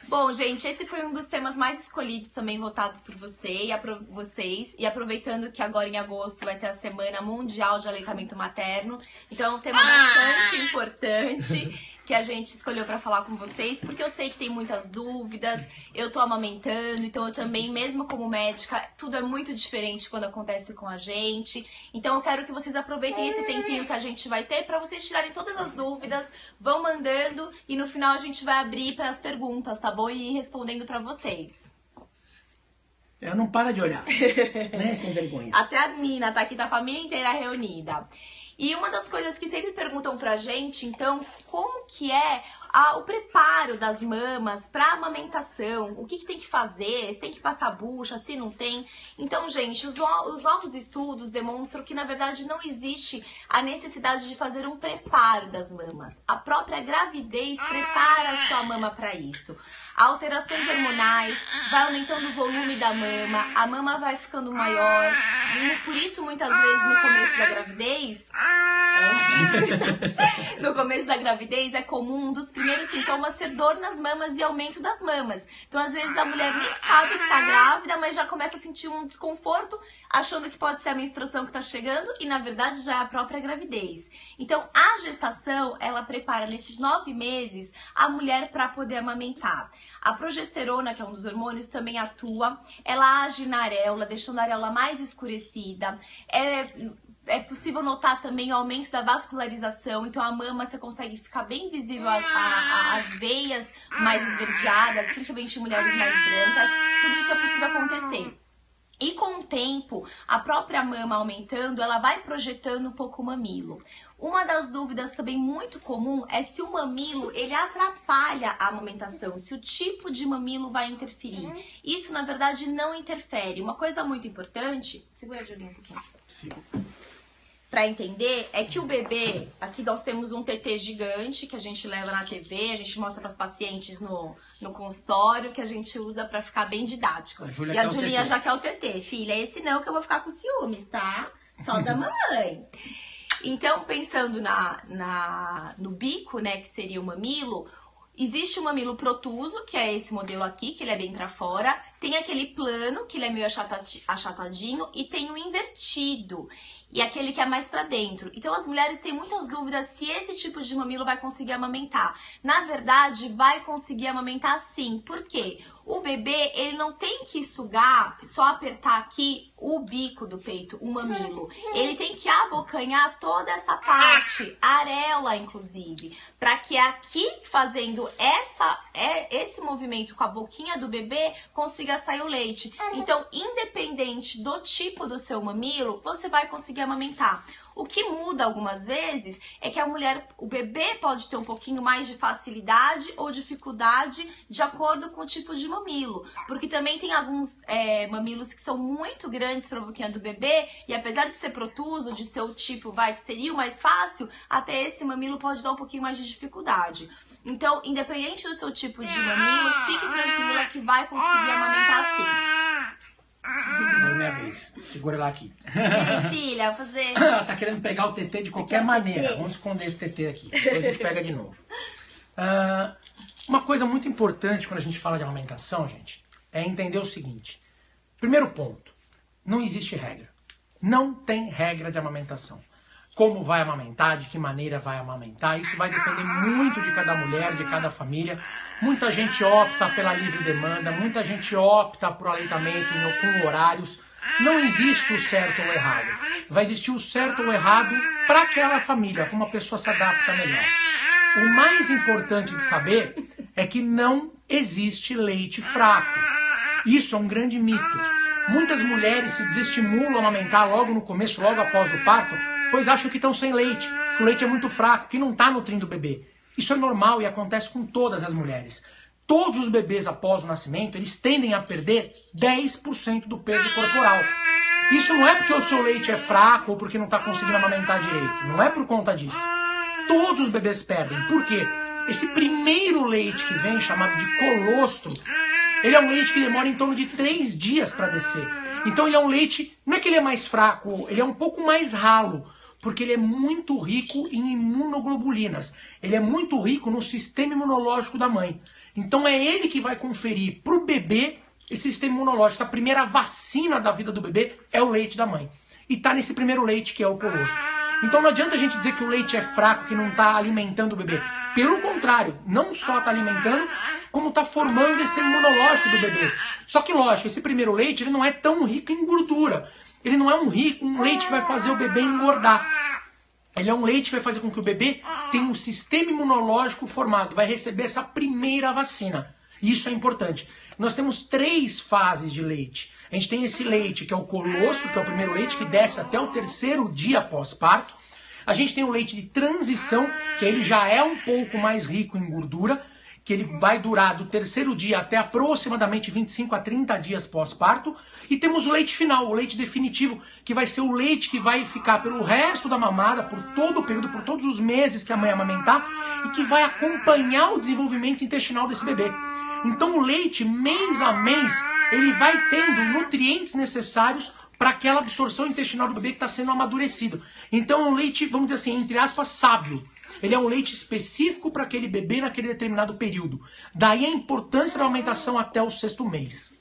Bom, gente, esse foi um dos temas mais escolhidos também, votados por vocês. E aproveitando que agora em agosto vai ter a Semana Mundial de Aleitamento Materno. Então é um tema bastante importante que a gente escolheu para falar com vocês, porque eu sei que tem muitas dúvidas, eu tô amamentando, então eu também, mesmo como médica, tudo é muito diferente quando acontece com a gente. Então eu quero que vocês aproveitem esse tempinho que a gente vai ter para vocês tirarem todas as dúvidas, vão mandando e no final a gente vai abrir para as perguntas, tá bom? E ir respondendo para vocês. Ela não para de olhar, né? Sem vergonha. Até a Nina tá aqui, da família inteira reunida. E uma das coisas que sempre perguntam pra gente, então, como que é o preparo das mamas pra amamentação? O que tem que fazer? Se tem que passar bucha, se não tem? Então, gente, os novos estudos demonstram que, na verdade, não existe a necessidade de fazer um preparo das mamas. A própria gravidez prepara a sua mama pra isso. Alterações hormonais, vai aumentando o volume da mama, a mama vai ficando maior. E por isso, muitas vezes, no começo da gravidez... no começo da gravidez é comum um dos primeiros sintomas ser dor nas mamas e aumento das mamas. Então, às vezes, a mulher nem sabe que tá grávida, mas já começa a sentir um desconforto, achando que pode ser a menstruação que tá chegando e, na verdade, já é a própria gravidez. Então, a gestação, ela prepara nesses 9 meses a mulher para poder amamentar. A progesterona, que é um dos hormônios, também atua. Ela age na areola, deixando a areola mais escurecida. É possível notar também o aumento da vascularização, então a mama você consegue ficar bem visível as veias mais esverdeadas, principalmente em mulheres mais brancas, tudo isso é possível acontecer. E com o tempo, a própria mama aumentando, ela vai projetando um pouco o mamilo. Uma das dúvidas também muito comum é se o mamilo, ele atrapalha a amamentação, se o tipo de mamilo vai interferir. Isso, na verdade, não interfere. Uma coisa muito importante... Segura de olhinho um pouquinho. Sim. Pra entender, é que o bebê, aqui nós temos um TT gigante que a gente leva na TV, a gente mostra para as pacientes no consultório, que a gente usa pra ficar bem didático. E a Julinha já quer o TT. Filha, esse não que eu vou ficar com ciúmes, tá? Só da mamãe. Então, pensando no bico, né, que seria o mamilo, existe o mamilo protuso, que é esse modelo aqui, que ele é bem pra fora. Tem aquele plano, que ele é meio achatadinho, e tem o invertido, e aquele que é mais pra dentro. Então as mulheres têm muitas dúvidas se esse tipo de mamilo vai conseguir amamentar. Na verdade, vai conseguir amamentar sim. Por quê? O bebê, ele não tem que sugar, só apertar aqui o bico do peito, o mamilo. Ele tem que abocanhar toda essa parte, a areola inclusive, para que aqui, fazendo esse movimento com a boquinha do bebê, consiga sair o leite. Então, independente do tipo do seu mamilo, você vai conseguir amamentar. O que muda algumas vezes é que o bebê pode ter um pouquinho mais de facilidade ou dificuldade de acordo com o tipo de mamilo. Porque também tem alguns mamilos que são muito grandes para a boquinha do bebê e apesar de ser protuso, de ser o tipo que seria o mais fácil, até esse mamilo pode dar um pouquinho mais de dificuldade. Então, independente do seu tipo de mamilo, fique tranquila que vai conseguir amamentar sim. Agora é minha vez. Segura ela aqui. Ei, filha, vou fazer... Ela tá querendo pegar o TT de qualquer maneira. Vamos esconder esse TT aqui. Depois a gente pega de novo. Uma coisa muito importante quando a gente fala de amamentação, gente, é entender o seguinte. Primeiro ponto. Não existe regra. Não tem regra de amamentação. Como vai amamentar, de que maneira vai amamentar, isso vai depender muito de cada mulher, de cada família. Muita gente opta pela livre demanda, muita gente opta por aleitamento com horários. Não existe o certo ou o errado. Vai existir o certo ou o errado para aquela família, como a pessoa se adapta melhor. O mais importante de saber é que não existe leite fraco. Isso é um grande mito. Muitas mulheres se desestimulam a amamentar logo no começo, logo após o parto, pois acham que estão sem leite, que o leite é muito fraco, que não está nutrindo o bebê. Isso é normal e acontece com todas as mulheres. Todos os bebês após o nascimento, eles tendem a perder 10% do peso corporal. Isso não é porque o seu leite é fraco ou porque não está conseguindo amamentar direito. Não é por conta disso. Todos os bebês perdem. Por quê? Esse primeiro leite que vem, chamado de colostro, ele é um leite que demora em torno de 3 dias para descer. Então ele é um leite, não é que ele é mais fraco, ele é um pouco mais ralo, porque ele é muito rico em imunoglobulinas. Ele é muito rico no sistema imunológico da mãe. Então é ele que vai conferir para o bebê esse sistema imunológico. A primeira vacina da vida do bebê é o leite da mãe. E está nesse primeiro leite que é o colostro. Então não adianta a gente dizer que o leite é fraco, que não está alimentando o bebê. Pelo contrário, não só está alimentando, como está formando esse sistema imunológico do bebê. Só que lógico, esse primeiro leite ele não é tão rico em gordura. Ele não é um leite que vai fazer o bebê engordar. Ele é um leite que vai fazer com que o bebê tenha um sistema imunológico formado. Vai receber essa primeira vacina. E isso é importante. Nós temos 3 fases de leite. A gente tem esse leite, que é o colostro, que é o primeiro leite, que desce até o 3º dia pós-parto. A gente tem o leite de transição, que ele já é um pouco mais rico em gordura, que ele vai durar do 3º dia até aproximadamente 25 a 30 dias pós-parto. E temos o leite final, o leite definitivo, que vai ser o leite que vai ficar pelo resto da mamada, por todo o período, por todos os meses que a mãe amamentar, e que vai acompanhar o desenvolvimento intestinal desse bebê. Então o leite, mês a mês, ele vai tendo nutrientes necessários para aquela absorção intestinal do bebê que está sendo amadurecido. Então é um leite, vamos dizer assim, entre aspas, sábio. Ele é um leite específico para aquele bebê naquele determinado período. Daí a importância da amamentação até o 6º mês.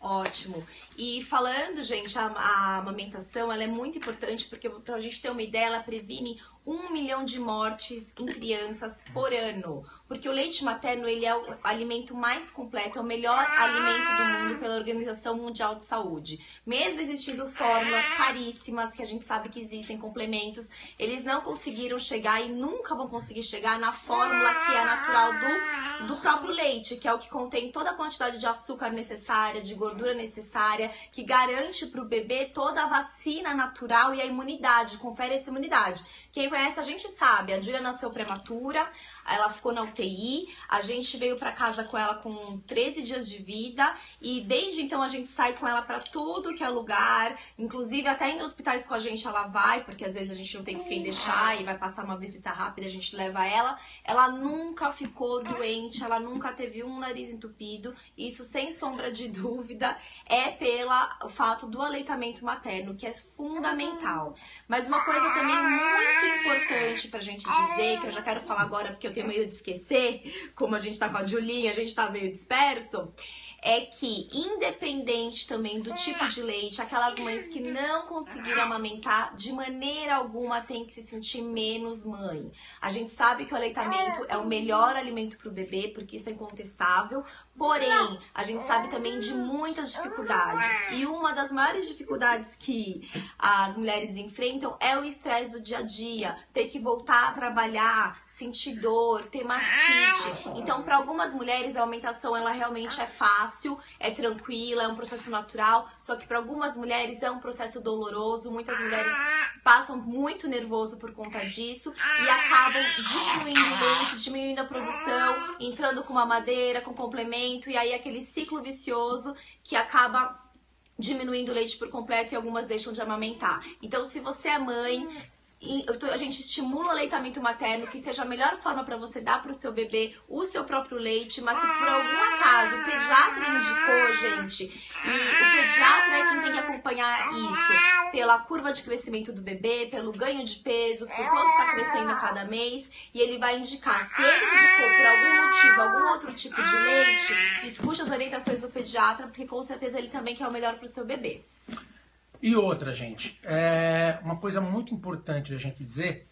Ótimo. E falando, gente, a amamentação, ela é muito importante porque, pra gente ter uma ideia, ela previne 1 milhão de mortes em crianças por ano. Porque o leite materno, ele é o alimento mais completo, é o melhor alimento do mundo pela Organização Mundial de Saúde. Mesmo existindo fórmulas caríssimas, que a gente sabe que existem complementos, eles não conseguiram chegar e nunca vão conseguir chegar na fórmula que é natural do próprio leite, que é o que contém toda a quantidade de açúcar necessária, de gordura necessária, que garante para o bebê toda a vacina natural e a imunidade, confere essa imunidade. Quem conhece a gente sabe, a Júlia nasceu prematura, ela ficou na UTI, a gente veio para casa com ela com 13 dias de vida e desde então a gente sai com ela para tudo que é lugar, inclusive até em hospitais com a gente ela vai, porque às vezes a gente não tem quem deixar e vai passar uma visita rápida, a gente leva ela. Ela nunca ficou doente, ela nunca teve um nariz entupido, isso sem sombra de dúvida é pelo fato do aleitamento materno, que é fundamental. Mas uma coisa também muito importante pra gente dizer, que eu já quero falar agora porque eu tenho medo de esquecer, como a gente tá com a Julinha, a gente tá meio disperso, é que independente também do tipo de leite, aquelas mães que não conseguiram amamentar, de maneira alguma tem que se sentir menos mãe. A gente sabe que o aleitamento é o melhor alimento para o bebê, porque isso é incontestável, porém, a gente sabe também de muitas dificuldades. E uma das maiores dificuldades que as mulheres enfrentam é o estresse do dia a dia, ter que voltar a trabalhar, sentir dor, ter mastite. Então, para algumas mulheres, a amamentação ela realmente é fácil, é tranquila, é um processo natural, só que para algumas mulheres é um processo doloroso, muitas mulheres passam muito nervoso por conta disso e acabam diminuindo o leite, diminuindo a produção, entrando com mamadeira, com complemento, e aí aquele ciclo vicioso que acaba diminuindo o leite por completo e algumas deixam de amamentar. Então, se você é mãe, a gente estimula o aleitamento materno, que seja a melhor forma para você dar para o seu bebê o seu próprio leite, mas se por algum acaso o pediatra indicou, gente, e o pediatra é quem tem que acompanhar isso, pela curva de crescimento do bebê, pelo ganho de peso, por quanto está crescendo a cada mês, e ele vai indicar. Se ele indicou por algum motivo, algum outro tipo de leite, escute as orientações do pediatra, porque com certeza ele também quer o melhor para o seu bebê. E outra, gente, uma coisa muito importante a gente dizer,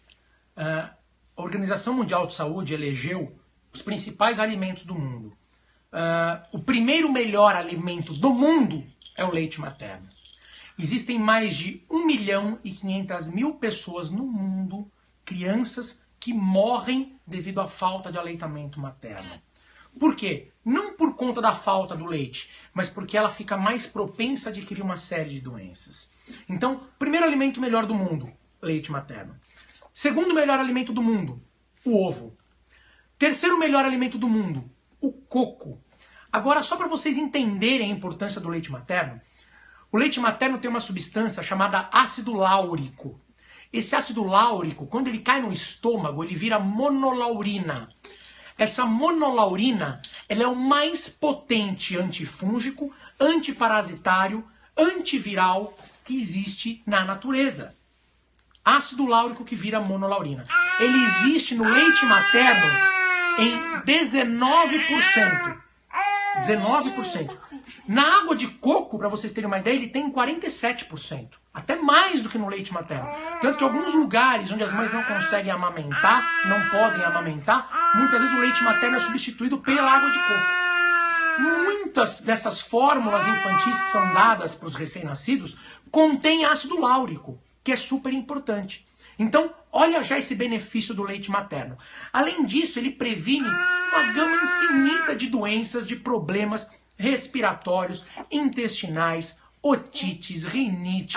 a Organização Mundial de Saúde elegeu os principais alimentos do mundo. O primeiro melhor alimento do mundo é o leite materno. Existem mais de 1.500.000 pessoas no mundo, crianças, que morrem devido à falta de aleitamento materno. Por quê? Não por conta da falta do leite, mas porque ela fica mais propensa a adquirir uma série de doenças. Então, primeiro alimento melhor do mundo, leite materno. Segundo melhor alimento do mundo, o ovo. Terceiro melhor alimento do mundo, o coco. Agora, só para vocês entenderem a importância do leite materno, o leite materno tem uma substância chamada ácido láurico. Esse ácido láurico, quando ele cai no estômago, ele vira monolaurina. Essa monolaurina, ela é o mais potente antifúngico, antiparasitário, antiviral que existe na natureza. Ácido láurico que vira monolaurina. Ele existe no leite materno em 19%. 19%. Na água de coco, para vocês terem uma ideia, ele tem 47%. Até mais do que no leite materno. Tanto que alguns lugares onde as mães não conseguem amamentar, não podem amamentar, muitas vezes o leite materno é substituído pela água de coco. Muitas dessas fórmulas infantis que são dadas para os recém-nascidos contêm ácido láurico, que é super importante. Então, olha já esse benefício do leite materno. Além disso, ele previne uma gama infinita de doenças, de problemas respiratórios, intestinais, otites, rinites,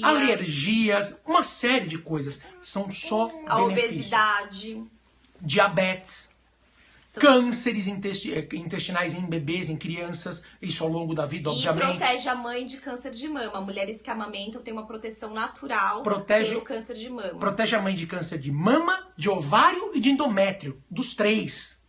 alergias, uma série de coisas. São só benefícios. A obesidade. Diabetes. Cânceres intestinais em bebês, em crianças, isso ao longo da vida, obviamente. E protege a mãe de câncer de mama. Mulheres que amamentam têm uma proteção natural pelo câncer de mama. Protege a mãe de câncer de mama, de ovário e de endométrio. Dos três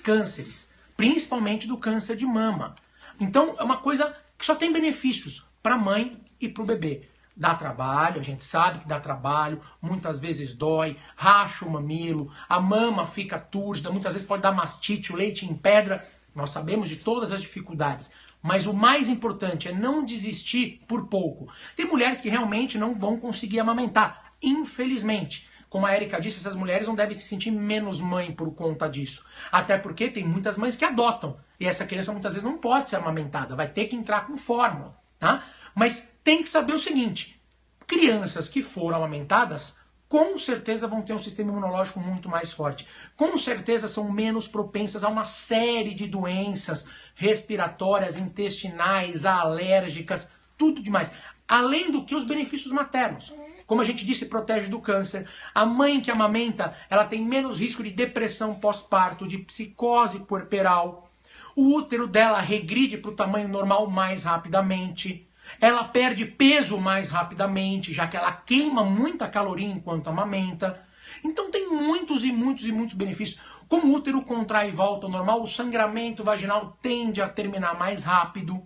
cânceres. Principalmente do câncer de mama. Então, é uma coisa que só tem benefícios para a mãe e para o bebê. Dá trabalho, a gente sabe que dá trabalho, muitas vezes dói, racha o mamilo, a mama fica túrgida, muitas vezes pode dar mastite, o leite em pedra, nós sabemos de todas as dificuldades. Mas o mais importante é não desistir por pouco. Tem mulheres que realmente não vão conseguir amamentar, infelizmente. Como a Érica disse, essas mulheres não devem se sentir menos mãe por conta disso. Até porque tem muitas mães que adotam, e essa criança muitas vezes não pode ser amamentada, vai ter que entrar com fórmula, tá? Mas tem que saber o seguinte, crianças que foram amamentadas, com certeza vão ter um sistema imunológico muito mais forte. Com certeza são menos propensas a uma série de doenças respiratórias, intestinais, alérgicas, tudo demais. Além do que os benefícios maternos. Como a gente disse, protege do câncer. A mãe que amamenta, ela tem menos risco de depressão pós-parto, de psicose puerperal. O útero dela regride para o tamanho normal mais rapidamente. Ela perde peso mais rapidamente, já que ela queima muita caloria enquanto amamenta. Então tem muitos e muitos e muitos benefícios. Como o útero contrai e volta ao normal, o sangramento vaginal tende a terminar mais rápido.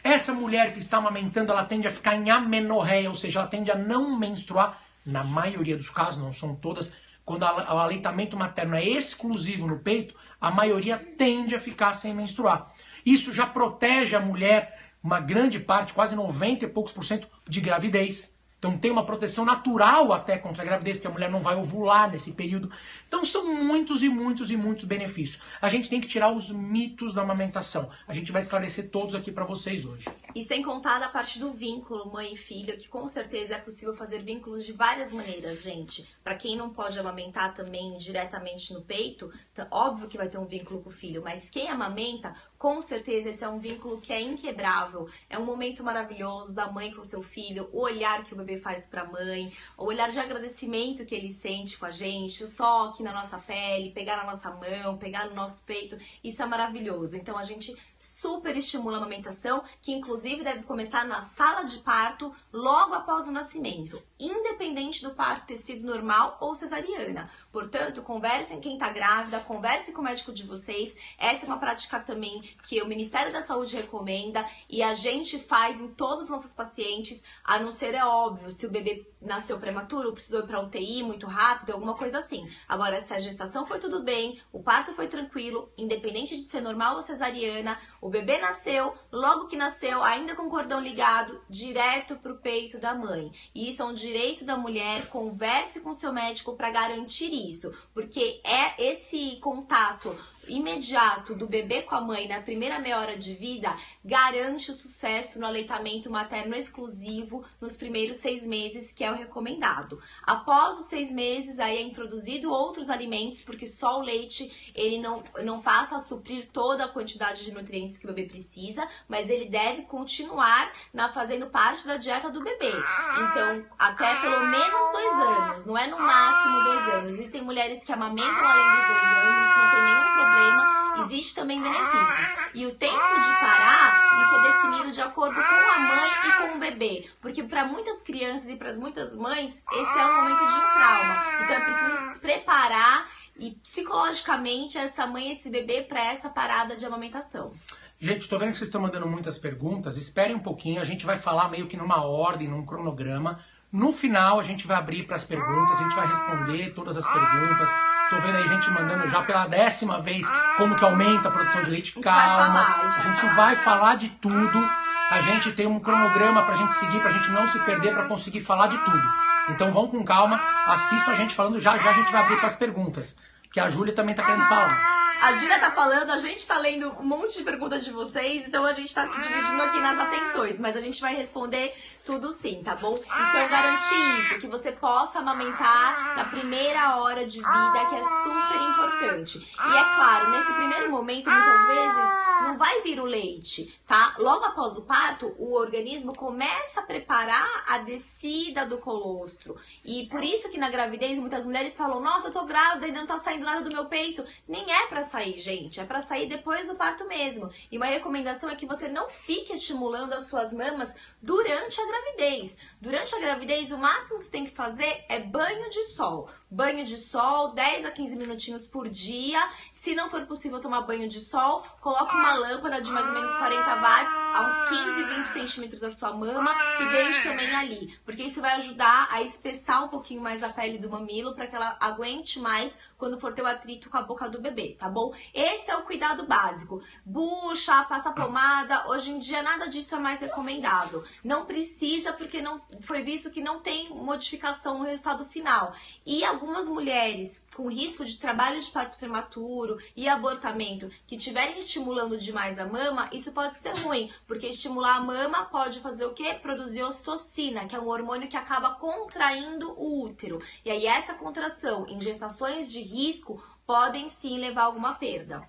Essa mulher que está amamentando, ela tende a ficar em amenorreia, ou seja, ela tende a não menstruar. Na maioria dos casos, não são todas. Quando o aleitamento materno é exclusivo no peito, a maioria tende a ficar sem menstruar. Isso já protege a mulher, uma grande parte, quase 90 e poucos %, de gravidez. Então tem uma proteção natural até contra a gravidez, porque a mulher não vai ovular nesse período. Então são muitos e muitos e muitos benefícios. A gente tem que tirar os mitos da amamentação. A gente vai esclarecer todos aqui para vocês hoje. E sem contar na parte do vínculo mãe e filha, que com certeza é possível fazer vínculos de várias maneiras, gente. Para quem não pode amamentar também diretamente no peito, então, óbvio que vai ter um vínculo com o filho, mas quem amamenta, com certeza esse é um vínculo que é inquebrável. É um momento maravilhoso da mãe com o seu filho, o olhar que o bebê faz para a mãe, o olhar de agradecimento que ele sente com a gente, o toque na nossa pele, pegar na nossa mão, pegar no nosso peito, isso é maravilhoso. Então a gente super estimula a amamentação, que inclusive deve começar na sala de parto logo após o nascimento, independente do parto ter sido normal ou cesariana. Portanto, conversem quem está grávida, conversem com o médico de vocês. Essa é uma prática também que o Ministério da Saúde recomenda e a gente faz em todos os nossos pacientes, a não ser, é óbvio, se o bebê nasceu prematuro, precisou ir para UTI muito rápido, alguma coisa assim. Agora, se a gestação foi tudo bem, o parto foi tranquilo, independente de ser normal ou cesariana, o bebê nasceu, logo que nasceu, ainda com o cordão ligado, direto para o peito da mãe. E isso é um direito da mulher, converse com seu médico para garantir isso, porque é esse contato imediato do bebê com a mãe na primeira meia hora de vida garante o sucesso no aleitamento materno exclusivo nos primeiros 6 meses, que é o recomendado. Após os 6 meses, aí é introduzido outros alimentos, porque só o leite ele não passa a suprir toda a quantidade de nutrientes que o bebê precisa, mas ele deve continuar fazendo parte da dieta do bebê. Então, até pelo menos 2 anos, não é no máximo 2 anos. Existem mulheres que amamentam além dos 2 anos, isso não tem nenhum problema, existe também benefícios. E o tempo de parar, isso é definido de acordo com a mãe e com o bebê. Porque para muitas crianças e para muitas mães, esse é um momento de um trauma. Então é preciso preparar e psicologicamente essa mãe e esse bebê para essa parada de amamentação. Gente, tô vendo que vocês estão mandando muitas perguntas. Esperem um pouquinho, a gente vai falar meio que numa ordem, num cronograma. No final a gente vai abrir para as perguntas, a gente vai responder todas as perguntas. Tô vendo aí gente mandando já pela 10ª vez como que aumenta a produção de leite. Calma, a gente vai falar de tudo. A gente tem um cronograma pra gente seguir, pra gente não se perder, pra conseguir falar de tudo. Então vão com calma, assistam a gente falando, já a gente vai abrir para as perguntas. Que a Júlia também tá querendo falar. A Júlia tá falando, a gente tá lendo um monte de perguntas de vocês, então a gente tá se dividindo aqui nas atenções, mas a gente vai responder tudo sim, tá bom? Então garantir isso, que você possa amamentar na primeira hora de vida, que é super importante. E é claro, nesse primeiro momento, muitas vezes, não vai vir o leite, tá? Logo após o parto, o organismo começa a preparar a descida do colostro. E por isso que na gravidez, muitas mulheres falam, nossa, eu tô grávida e ainda não tá saindo nada do meu peito. Nem é pra sair, gente. É pra sair depois do parto mesmo. E uma recomendação é que você não fique estimulando as suas mamas durante a gravidez. Durante a gravidez, o máximo que você tem que fazer é banho de sol. Banho de sol, 10 a 15 minutinhos por dia. Se não for possível tomar banho de sol, coloque uma lâmpada de mais ou menos 40 watts a uns 15, 20 centímetros da sua mama e deixe também ali. Porque isso vai ajudar a espessar um pouquinho mais a pele do mamilo para que ela aguente mais quando for ter o atrito com a boca do bebê, tá bom? Esse é o cuidado básico. Bucha, passa pomada, hoje em dia nada disso é mais recomendável. Não precisa porque não foi visto que não tem modificação no resultado final. E algumas mulheres com risco de trabalho de parto prematuro e abortamento que estiverem estimulando demais a mama, isso pode ser ruim, porque estimular a mama pode fazer o quê? Produzir ocitocina, que é um hormônio que acaba contraindo o útero. E aí essa contração em gestações de risco podem sim levar a alguma perda.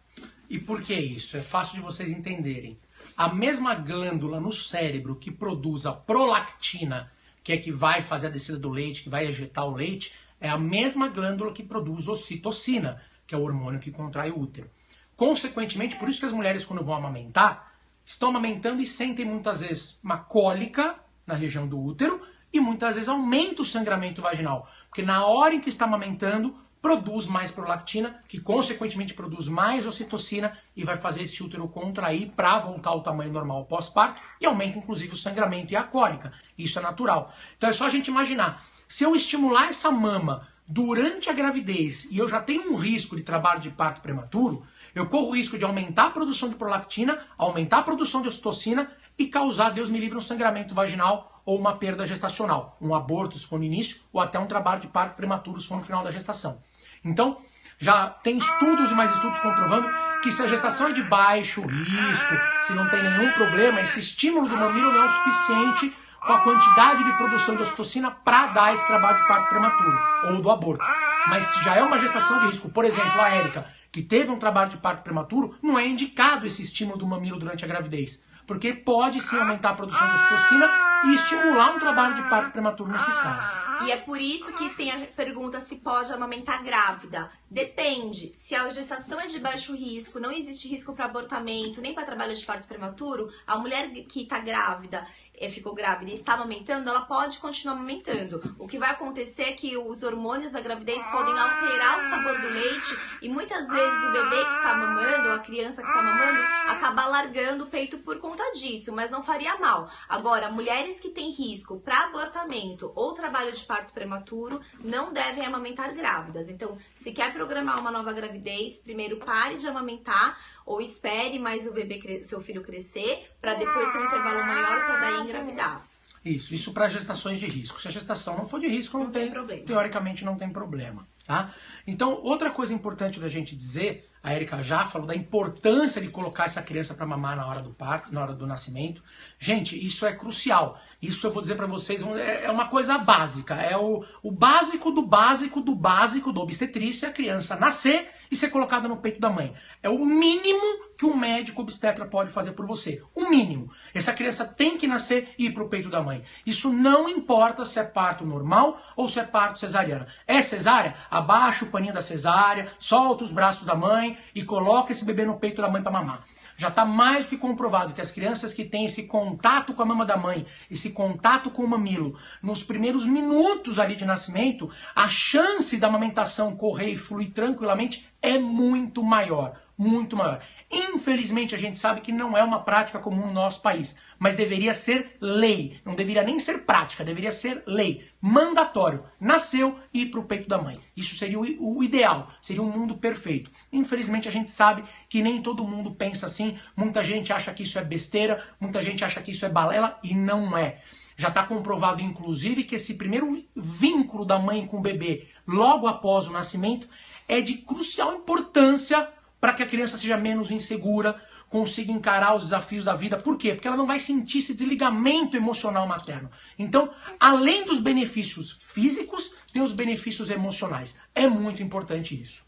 E por que isso? É fácil de vocês entenderem. A mesma glândula no cérebro que produz a prolactina, que é que vai fazer a descida do leite, que vai ejetar o leite, é a mesma glândula que produz ocitocina, que é o hormônio que contrai o útero. Consequentemente, por isso que as mulheres, quando vão amamentar, estão amamentando e sentem muitas vezes uma cólica na região do útero e muitas vezes aumenta o sangramento vaginal. Porque na hora em que está amamentando, produz mais prolactina, que consequentemente produz mais ocitocina e vai fazer esse útero contrair para voltar ao tamanho normal pós-parto e aumenta inclusive o sangramento e a cólica. Isso é natural. Então é só a gente imaginar, se eu estimular essa mama durante a gravidez e eu já tenho um risco de trabalho de parto prematuro, eu corro o risco de aumentar a produção de prolactina, aumentar a produção de ocitocina e causar, Deus me livre, um sangramento vaginal ou uma perda gestacional, um aborto se for no início ou até um trabalho de parto prematuro se for no final da gestação. Então, já tem estudos e mais estudos comprovando que se a gestação é de baixo risco, se não tem nenhum problema, esse estímulo do mamilo não é o suficiente com a quantidade de produção de ocitocina para dar esse trabalho de parto prematuro ou do aborto. Mas se já é uma gestação de risco, por exemplo, a Érica, que teve um trabalho de parto prematuro, não é indicado esse estímulo do mamilo durante a gravidez. Porque pode sim aumentar a produção de ocitocina e estimular um trabalho de parto prematuro nesses casos. E é por isso que tem a pergunta se pode amamentar grávida. Depende. Se a gestação é de baixo risco, não existe risco para abortamento, nem para trabalho de parto prematuro, a mulher que está grávida, ficou grávida e está amamentando, ela pode continuar amamentando. O que vai acontecer é que os hormônios da gravidez podem alterar o sabor do leite e muitas vezes o bebê que está mamando, ou a criança que está mamando, acaba largando o peito por conta disso, mas não faria mal. Agora, mulheres que têm risco para abortamento ou trabalho de parto prematuro não devem amamentar grávidas. Então, se quer programar uma nova gravidez, primeiro pare de amamentar ou espere mais o bebê, seu filho crescer, para depois ter um intervalo maior para daí engravidar. Isso para gestações de risco. Se a gestação não for de risco, não tem problema. Teoricamente não tem problema, tá? Então, outra coisa importante da gente dizer, a Érica já falou da importância de colocar essa criança para mamar na hora do parto, na hora do nascimento. Gente, isso é crucial. Isso eu vou dizer para vocês, é uma coisa básica. É o básico do básico do básico da obstetrícia, a criança nascer e ser colocada no peito da mãe. É o mínimo que um médico obstetra pode fazer por você. O mínimo. Essa criança tem que nascer e ir para o peito da mãe. Isso não importa se é parto normal ou se é parto cesariana. É cesárea? Abaixa o paninho da cesárea, solta os braços da mãe e coloca esse bebê no peito da mãe para mamar. Já está mais do que comprovado que as crianças que têm esse contato com a mama da mãe, esse contato com o mamilo, nos primeiros minutos ali de nascimento, a chance da amamentação correr e fluir tranquilamente é muito maior. muito maior. Infelizmente, a gente sabe que não é uma prática comum no nosso país, mas deveria ser lei. Não deveria nem ser prática, deveria ser lei. Mandatório. Nasceu e ir para o peito da mãe. Isso seria o ideal, seria um mundo perfeito. Infelizmente, a gente sabe que nem todo mundo pensa assim. Muita gente acha que isso é besteira, muita gente acha que isso é balela e não é. Já está comprovado, inclusive, que esse primeiro vínculo da mãe com o bebê logo após o nascimento é de crucial importância para que a criança seja menos insegura, consiga encarar os desafios da vida. Por quê? Porque ela não vai sentir esse desligamento emocional materno. Então, além dos benefícios físicos, tem os benefícios emocionais. É muito importante isso.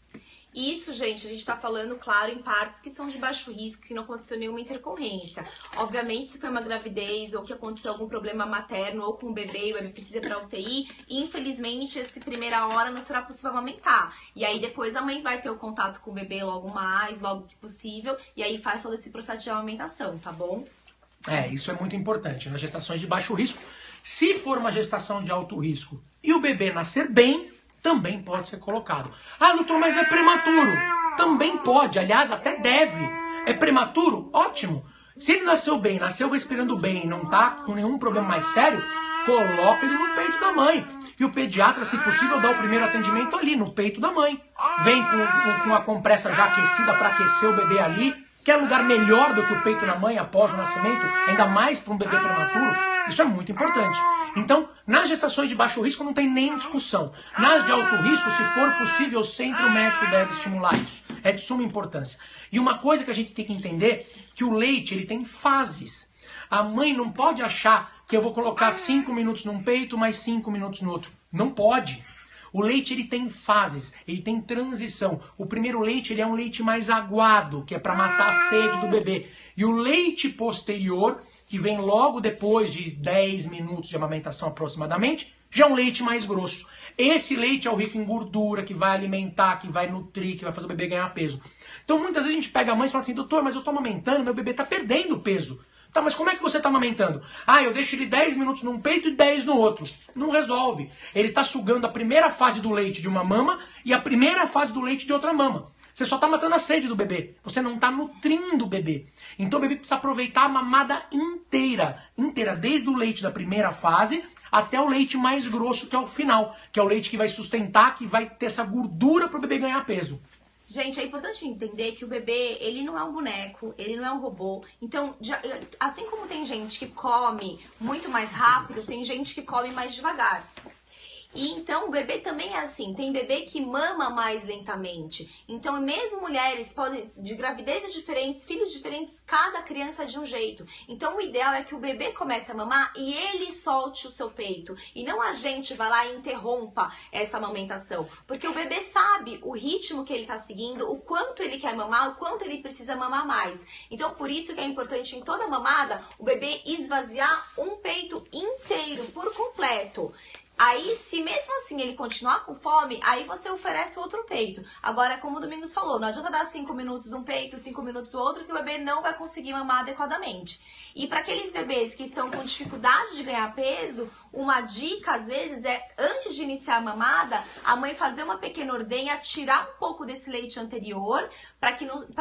Isso, gente, a gente tá falando, claro, em partos que são de baixo risco, que não aconteceu nenhuma intercorrência. Obviamente, se foi uma gravidez ou que aconteceu algum problema materno ou com o bebê precisa ir pra UTI, infelizmente, essa primeira hora não será possível amamentar. E aí, depois a mãe vai ter o contato com o bebê logo que possível, e aí faz todo esse processo de amamentação, tá bom? Isso é muito importante. Nas gestações de baixo risco, se for uma gestação de alto risco e o bebê nascer bem, também pode ser colocado. Ah, doutor, mas é prematuro. Também pode, aliás, até deve. É prematuro? Ótimo. Se ele nasceu bem, nasceu respirando bem e não está com nenhum problema mais sério, coloca ele no peito da mãe. E o pediatra, se possível, dá o primeiro atendimento ali, no peito da mãe. Vem com a compressa já aquecida para aquecer o bebê ali. Quer lugar melhor do que o peito da mãe após o nascimento, ainda mais para um bebê prematuro? Isso é muito importante. Então, nas gestações de baixo risco não tem nem discussão. Nas de alto risco, se for possível, sempre o médico deve estimular isso. É de suma importância. E uma coisa que a gente tem que entender, que o leite ele tem fases. A mãe não pode achar que eu vou colocar 5 minutos num peito, mais 5 minutos no outro. Não pode. O leite ele tem fases, ele tem transição. O primeiro leite ele é um leite mais aguado, que é para matar a sede do bebê. E o leite posterior, que vem logo depois de 10 minutos de amamentação aproximadamente, já é um leite mais grosso. Esse leite é o rico em gordura, que vai alimentar, que vai nutrir, que vai fazer o bebê ganhar peso. Então muitas vezes a gente pega a mãe e fala assim, doutor, mas eu estou amamentando, meu bebê está perdendo peso. Tá, mas como é que você está amamentando? Ah, eu deixo ele 10 minutos num peito e 10 no outro. Não resolve. Ele está sugando a primeira fase do leite de uma mama e a primeira fase do leite de outra mama. Você só está matando a sede do bebê. Você não está nutrindo o bebê. Então o bebê precisa aproveitar a mamada inteira. Inteira, desde o leite da primeira fase até o leite mais grosso, que é o final. Que é o leite que vai sustentar, que vai ter essa gordura para o bebê ganhar peso. Gente, é importante entender que o bebê, ele não é um boneco, ele não é um robô. Então, assim como tem gente que come muito mais rápido, tem gente que come mais devagar. E então o bebê também é assim, tem bebê que mama mais lentamente. Então mesmo mulheres podem, de gravidezes diferentes, filhos diferentes, cada criança é de um jeito. Então o ideal é que o bebê comece a mamar e ele solte o seu peito. E não a gente vá lá e interrompa essa amamentação. Porque o bebê sabe o ritmo que ele está seguindo, o quanto ele quer mamar, o quanto ele precisa mamar mais. Então por isso que é importante em toda mamada o bebê esvaziar um peito inteiro, por completo. Aí, se mesmo assim ele continuar com fome, aí você oferece outro peito. Agora, como o Domingos falou, não adianta dar 5 minutos um peito, 5 minutos o outro, que o bebê não vai conseguir mamar adequadamente. E para aqueles bebês que estão com dificuldade de ganhar peso, uma dica, às vezes, é, antes de iniciar a mamada, a mãe fazer uma pequena ordenha, tirar um pouco desse leite anterior, para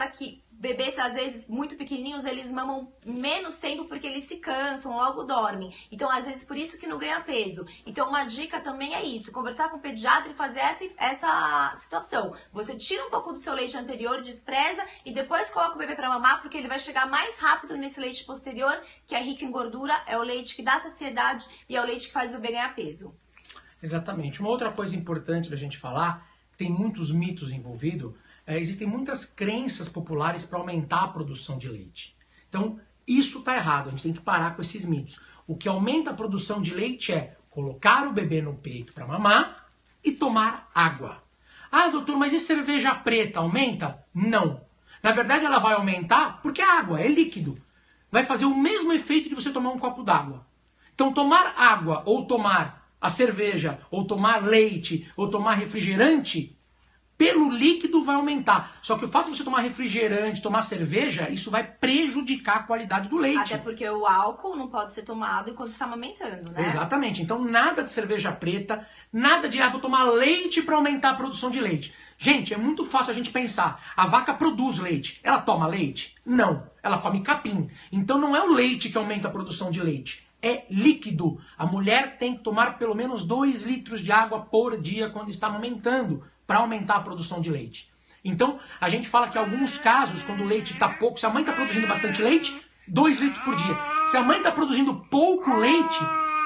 que bebês, às vezes, muito pequenininhos, eles mamam menos tempo porque eles se cansam, logo dormem. Então, às vezes, por isso que não ganha peso. Então, uma dica também é isso, conversar com o pediatra e fazer essa situação. Você tira um pouco do seu leite anterior, despreza e depois coloca o bebê para mamar, porque ele vai chegar mais rápido nesse leite posterior, que é rico em gordura, é o leite que dá saciedade e é o leite que faz o bebê ganhar peso. Exatamente. Uma outra coisa importante da gente falar, tem muitos mitos envolvidos, existem muitas crenças populares para aumentar a produção de leite. Então, isso está errado, a gente tem que parar com esses mitos. O que aumenta a produção de leite é colocar o bebê no peito para mamar e tomar água. Ah, doutor, mas e cerveja preta aumenta? Não. Na verdade, ela vai aumentar porque é água, é líquido. Vai fazer o mesmo efeito de você tomar um copo d'água. Então, tomar água, ou tomar a cerveja, ou tomar leite, ou tomar refrigerante, pelo líquido vai aumentar. Só que o fato de você tomar refrigerante, tomar cerveja, isso vai prejudicar a qualidade do leite. Até porque o álcool não pode ser tomado enquanto você está amamentando, né? Exatamente. Então nada de cerveja preta, nada de, vou tomar leite para aumentar a produção de leite. Gente, é muito fácil a gente pensar. A vaca produz leite. Ela toma leite? Não. Ela come capim. Então não é o leite que aumenta a produção de leite. É líquido. A mulher tem que tomar pelo menos 2 litros de água por dia quando está amamentando, para aumentar a produção de leite. Então, a gente fala que em alguns casos, quando o leite está pouco, se a mãe está produzindo bastante leite, 2 litros por dia. Se a mãe está produzindo pouco leite,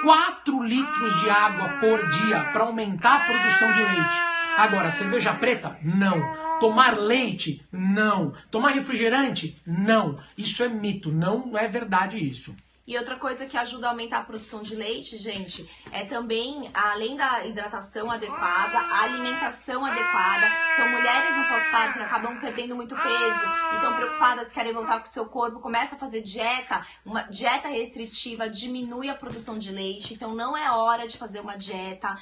4 litros de água por dia para aumentar a produção de leite. Agora, cerveja preta? Não. Tomar leite? Não. Tomar refrigerante? Não. Isso é mito, não é verdade isso. E outra coisa que ajuda a aumentar a produção de leite, gente, é também, além da hidratação adequada, a alimentação adequada. Então, mulheres no pós-parto que acabam perdendo muito peso e estão preocupadas, querem voltar com o seu corpo, começam a fazer dieta. Uma dieta restritiva diminui a produção de leite, então não é hora de fazer uma dieta.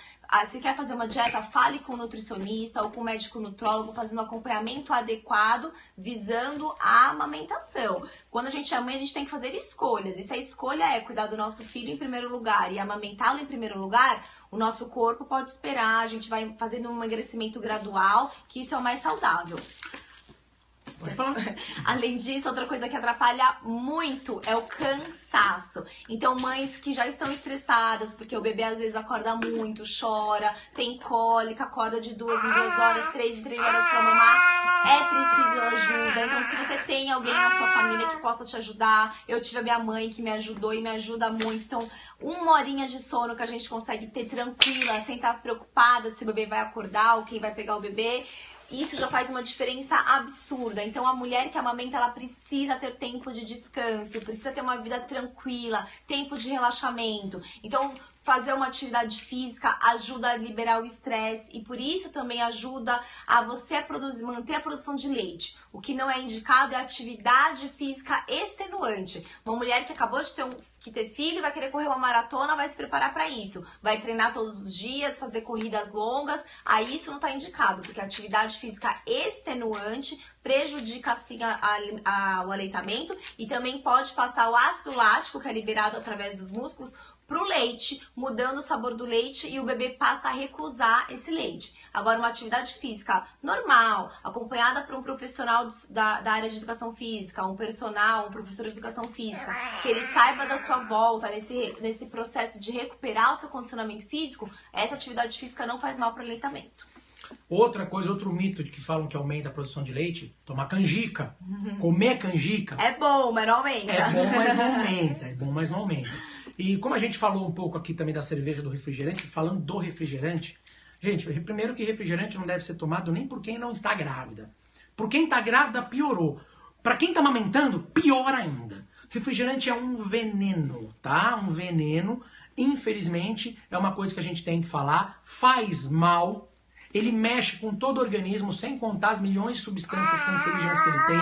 Se quer fazer uma dieta, fale com o nutricionista ou com o médico nutrólogo, fazendo um acompanhamento adequado, visando a amamentação. Quando a gente é mãe, a gente tem que fazer escolhas. E se a escolha é cuidar do nosso filho em primeiro lugar e amamentá-lo em primeiro lugar, o nosso corpo pode esperar, a gente vai fazendo um emagrecimento gradual, que isso é o mais saudável. Pode falar. Além disso, outra coisa que atrapalha muito é o cansaço. Então, mães que já estão estressadas, porque o bebê às vezes acorda muito, chora, tem cólica, acorda de 2 em 2 horas, 3 em 3 horas pra mamar, é preciso ajuda. Então, se você tem alguém na sua família que possa te ajudar, eu tive a minha mãe que me ajudou e me ajuda muito. Então, 1 horinha de sono que a gente consegue ter tranquila, sem estar preocupada se o bebê vai acordar ou quem vai pegar o bebê, isso já faz uma diferença absurda. Então, a mulher que amamenta, ela precisa ter tempo de descanso, precisa ter uma vida tranquila, tempo de relaxamento. Então, fazer uma atividade física ajuda a liberar o estresse e por isso também ajuda a você manter a produção de leite. O que não é indicado é atividade física extenuante. Uma mulher que acabou de ter filho, vai querer correr uma maratona, vai se preparar para isso. Vai treinar todos os dias, fazer corridas longas, aí isso não está indicado, porque a atividade física extenuante prejudica assim o aleitamento e também pode passar o ácido lático, que é liberado através dos músculos, pro leite, mudando o sabor do leite e o bebê passa a recusar esse leite. Agora, uma atividade física normal, acompanhada por um profissional da área de educação física, um professor de educação física, que ele saiba da sua volta nesse processo de recuperar o seu condicionamento físico, essa atividade física não faz mal para o aleitamento. Outra coisa, outro mito de que falam que aumenta a produção de leite, tomar canjica, comer canjica. É bom, mas não aumenta. É bom, mas não aumenta. É bom, mas não aumenta. E como a gente falou um pouco aqui também da cerveja, do refrigerante, falando do refrigerante, gente, primeiro que refrigerante não deve ser tomado nem por quem não está grávida. Por quem está grávida, piorou. Para quem está amamentando, pior ainda. Refrigerante é um veneno, tá? Um veneno. Infelizmente, é uma coisa que a gente tem que falar. Faz mal. Ele mexe com todo o organismo, sem contar as milhões de substâncias cancerígenas que ele tem.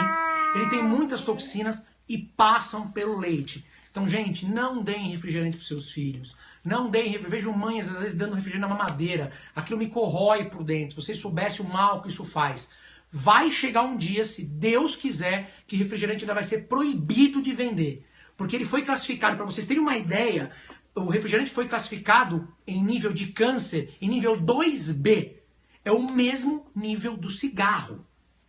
Ele tem muitas toxinas e passam pelo leite. Então, gente, não deem refrigerante para seus filhos. Não deem refrigerante. Vejo mães, às vezes, dando refrigerante na mamadeira. Aquilo me corrói por dentro. Se vocês soubessem o mal que isso faz. Vai chegar um dia, se Deus quiser, que refrigerante ainda vai ser proibido de vender. Porque ele foi classificado, para vocês terem uma ideia, o refrigerante foi classificado em nível de câncer, em nível 2B. É o mesmo nível do cigarro.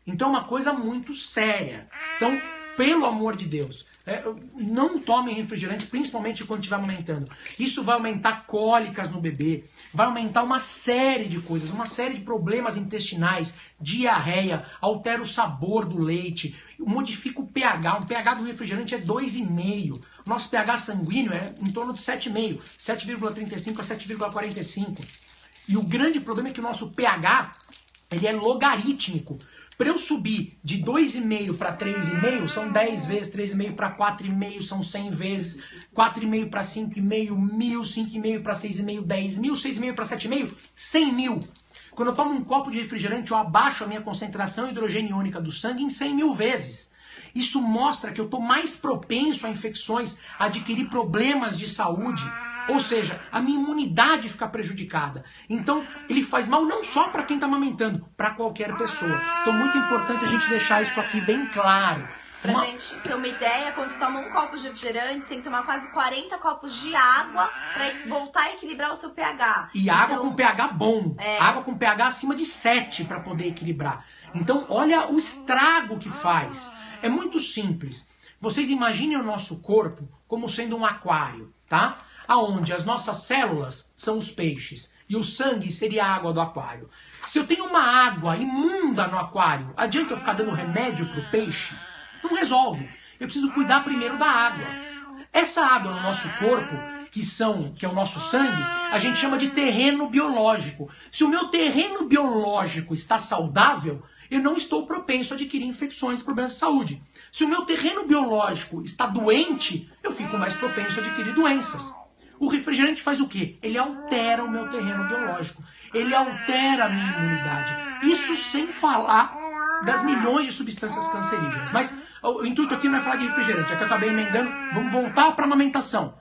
Então é uma coisa muito séria. Então, pelo amor de Deus, não tomem refrigerante, principalmente quando estiver amamentando. Isso vai aumentar cólicas no bebê, vai aumentar uma série de coisas, uma série de problemas intestinais, diarreia, altera o sabor do leite, modifica o pH. O pH do refrigerante é 2,5. Nosso pH sanguíneo é em torno de 7,5, 7,35 a 7,45. E o grande problema é que o nosso pH ele é logarítmico. Para eu subir de 2,5 para 3,5, são 10 vezes, 3,5 para 4,5 são 100 vezes, 4,5 para 5,5, 1.000, 5,5 para 6,5, 10.000, 6,5 para 7,5, 100.000. Quando eu tomo um copo de refrigerante, eu abaixo a minha concentração hidrogeniônica do sangue em 100.000 vezes. Isso mostra que eu estou mais propenso a infecções, a adquirir problemas de saúde. Ou seja, a minha imunidade fica prejudicada. Então, ele faz mal não só para quem está amamentando, para qualquer pessoa. Então, muito importante a gente deixar isso aqui bem claro. Pra gente ter uma ideia, quando você toma um copo de refrigerante, você tem que tomar quase 40 copos de água pra voltar a equilibrar o seu pH. E água com pH bom. Água com pH acima de 7 para poder equilibrar. Então, olha o estrago que faz. É muito simples. Vocês imaginem o nosso corpo como sendo um aquário, tá? Aonde as nossas células são os peixes e o sangue seria a água do aquário. Se eu tenho uma água imunda no aquário, adianta eu ficar dando remédio pro peixe? Não resolve. Eu preciso cuidar primeiro da água. Essa água no nosso corpo, que é o nosso sangue, a gente chama de terreno biológico. Se o meu terreno biológico está saudável, eu não estou propenso a adquirir infecções e problemas de saúde. Se o meu terreno biológico está doente, eu fico mais propenso a adquirir doenças. O refrigerante faz o quê? Ele altera o meu terreno biológico. Ele altera a minha imunidade. Isso sem falar das milhões de substâncias cancerígenas. Mas o intuito aqui não é falar de refrigerante, é que eu acabei emendando. Vamos voltar para a amamentação.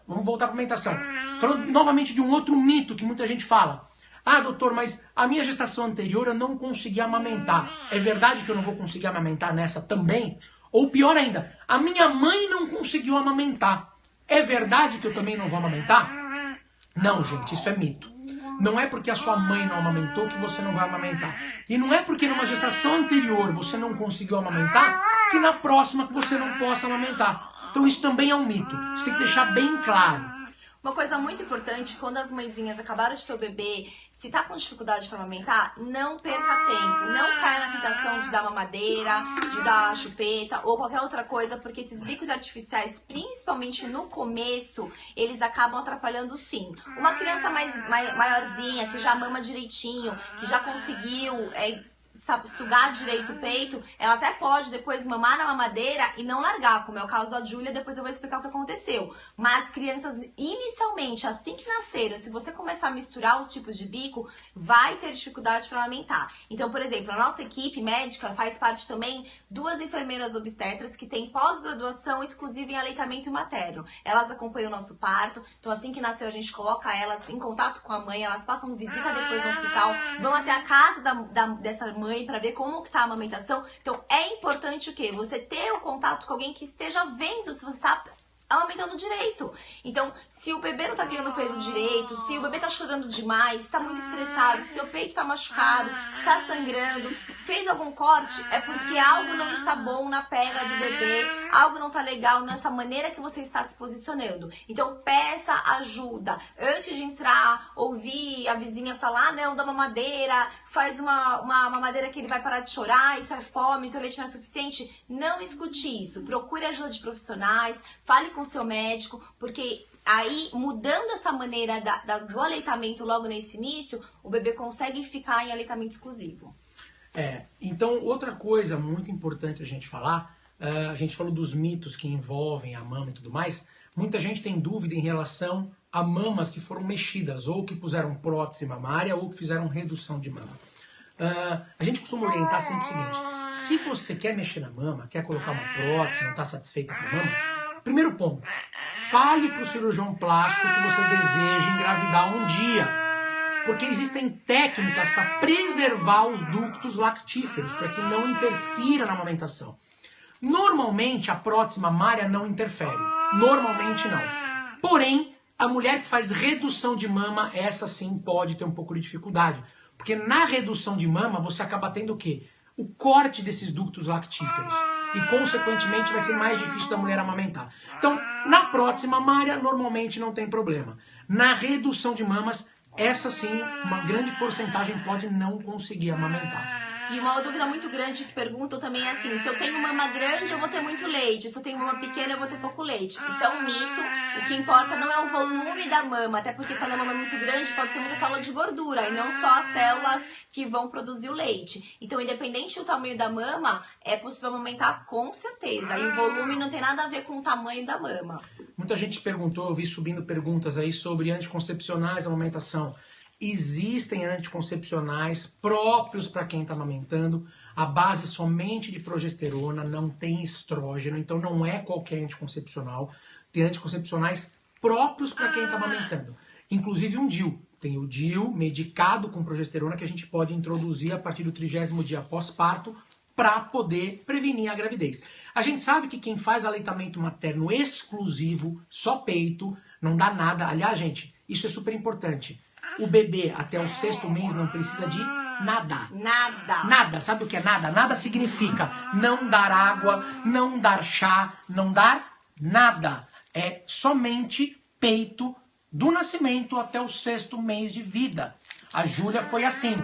Falando novamente de um outro mito que muita gente fala. Ah, doutor, mas a minha gestação anterior eu não consegui amamentar. É verdade que eu não vou conseguir amamentar nessa também? Ou pior ainda, a minha mãe não conseguiu amamentar. É verdade que eu também não vou amamentar? Não, gente, isso é mito. Não é porque a sua mãe não amamentou que você não vai amamentar. E não é porque numa gestação anterior você não conseguiu amamentar que na próxima que você não possa amamentar. Então isso também é um mito. Você tem que deixar bem claro. Uma coisa muito importante, quando as mãezinhas acabaram de ter o bebê, se tá com dificuldade para amamentar, não perca tempo. Não caia na tentação de dar mamadeira, de dar chupeta ou qualquer outra coisa, porque esses bicos artificiais, principalmente no começo, eles acabam atrapalhando sim. Uma criança maiorzinha, que já mama direitinho, que já conseguiu sugar direito o peito, ela até pode depois mamar na mamadeira e não largar, como é o caso da Júlia, depois eu vou explicar o que aconteceu. Mas crianças, inicialmente, assim que nasceram, se você começar a misturar os tipos de bico, vai ter dificuldade para amamentar. Então, por exemplo, a nossa equipe médica faz parte também 2 enfermeiras obstetras que têm pós-graduação exclusiva em aleitamento materno. Elas acompanham o nosso parto, então assim que nasceu a gente coloca elas em contato com a mãe, elas passam visita depois no hospital, vão até a casa dessa mãe para ver como que tá a amamentação. Então é importante o quê? Você ter o contato com alguém que esteja vendo se você está amamentando direito. Então, se o bebê não tá ganhando peso direito, se o bebê tá chorando demais, está muito estressado, se o peito tá machucado, está sangrando, fez algum corte, é porque algo não está bom na pega do bebê, algo não tá legal nessa maneira que você está se posicionando. Então, peça ajuda. Antes de entrar, ouvir a vizinha falar, não, dá mamadeira, faz uma mamadeira que ele vai parar de chorar, isso é fome, seu leite não é suficiente. Não escute isso. Procure ajuda de profissionais, fale com seu médico, porque aí, mudando essa maneira do aleitamento logo nesse início, o bebê consegue ficar em aleitamento exclusivo. Então, outra coisa muito importante a gente falar, a gente falou dos mitos que envolvem a mama e tudo mais, muita gente tem dúvida em relação a mamas que foram mexidas, ou que puseram prótese mamária, ou que fizeram redução de mama. A gente costuma orientar sempre o seguinte, se você quer mexer na mama, quer colocar uma prótese, não está satisfeita com a mama, primeiro ponto, fale para o cirurgião plástico que você deseja engravidar um dia. Porque existem técnicas para preservar os ductos lactíferos, para que não interfira na amamentação. Normalmente a prótese mamária não interfere. Normalmente não. Porém, a mulher que faz redução de mama, essa sim pode ter um pouco de dificuldade. Porque na redução de mama você acaba tendo o quê? O corte desses ductos lactíferos. E, consequentemente, vai ser mais difícil da mulher amamentar. Então, na prótese mamária, normalmente não tem problema. Na redução de mamas, essa sim, uma grande porcentagem pode não conseguir amamentar. E uma dúvida muito grande que perguntam também é assim, se eu tenho mama grande eu vou ter muito leite, se eu tenho mama pequena eu vou ter pouco leite. Isso é um mito, o que importa não é o volume da mama, até porque quando a mama é muito grande pode ser muita célula de gordura e não só as células que vão produzir o leite. Então, independente do tamanho da mama, é possível amamentar com certeza. E o volume não tem nada a ver com o tamanho da mama. Muita gente perguntou, eu vi subindo perguntas aí sobre anticoncepcionais, amamentação. Existem anticoncepcionais próprios para quem está amamentando, a base somente de progesterona, não tem estrógeno, então não é qualquer anticoncepcional. Tem anticoncepcionais próprios para quem está amamentando. Inclusive um DIU. Tem o DIU medicado com progesterona que a gente pode introduzir a partir do 30º dia pós-parto para poder prevenir a gravidez. A gente sabe que quem faz aleitamento materno exclusivo, só peito, não dá nada. Aliás, gente, isso é super importante. O bebê até o 6º mês não precisa de nada. Nada. Nada. Sabe o que é nada? Nada significa não dar água, não dar chá, não dar nada. É somente peito do nascimento até o 6º mês de vida. A Júlia foi assim.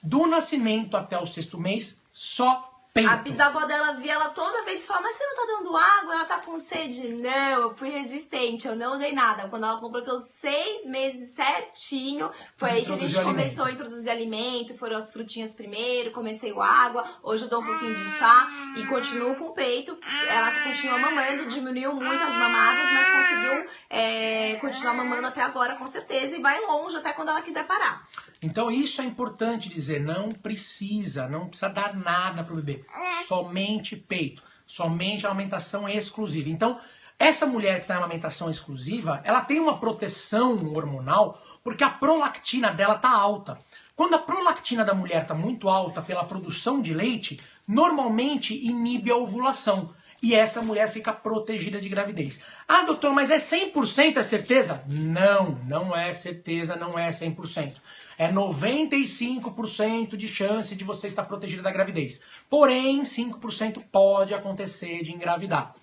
Do nascimento até o 6º mês, só peito. A bisavó dela via ela toda vez e falava, mas você não tá dando água? Ela tá com sede? Não, eu fui resistente, eu não dei nada. Quando ela completou 6 meses certinho, foi aí que a gente começou a introduzir alimento, foram as frutinhas primeiro, comecei o água, hoje eu dou um pouquinho de chá e continuo com o peito. Ela continua mamando, diminuiu muito as mamadas, mas conseguiu continuar mamando até agora com certeza e vai longe até quando ela quiser parar. Então isso é importante dizer, não precisa dar nada pro bebê, somente peito, somente amamentação exclusiva. Então essa mulher que está em amamentação exclusiva, ela tem uma proteção hormonal porque a prolactina dela tá alta. Quando a prolactina da mulher tá muito alta pela produção de leite, normalmente inibe a ovulação. E essa mulher fica protegida de gravidez. Ah, doutor, mas é 100% a certeza? Não, não é certeza, não é 100%. É 95% de chance de você estar protegida da gravidez. Porém, 5% pode acontecer de engravidar.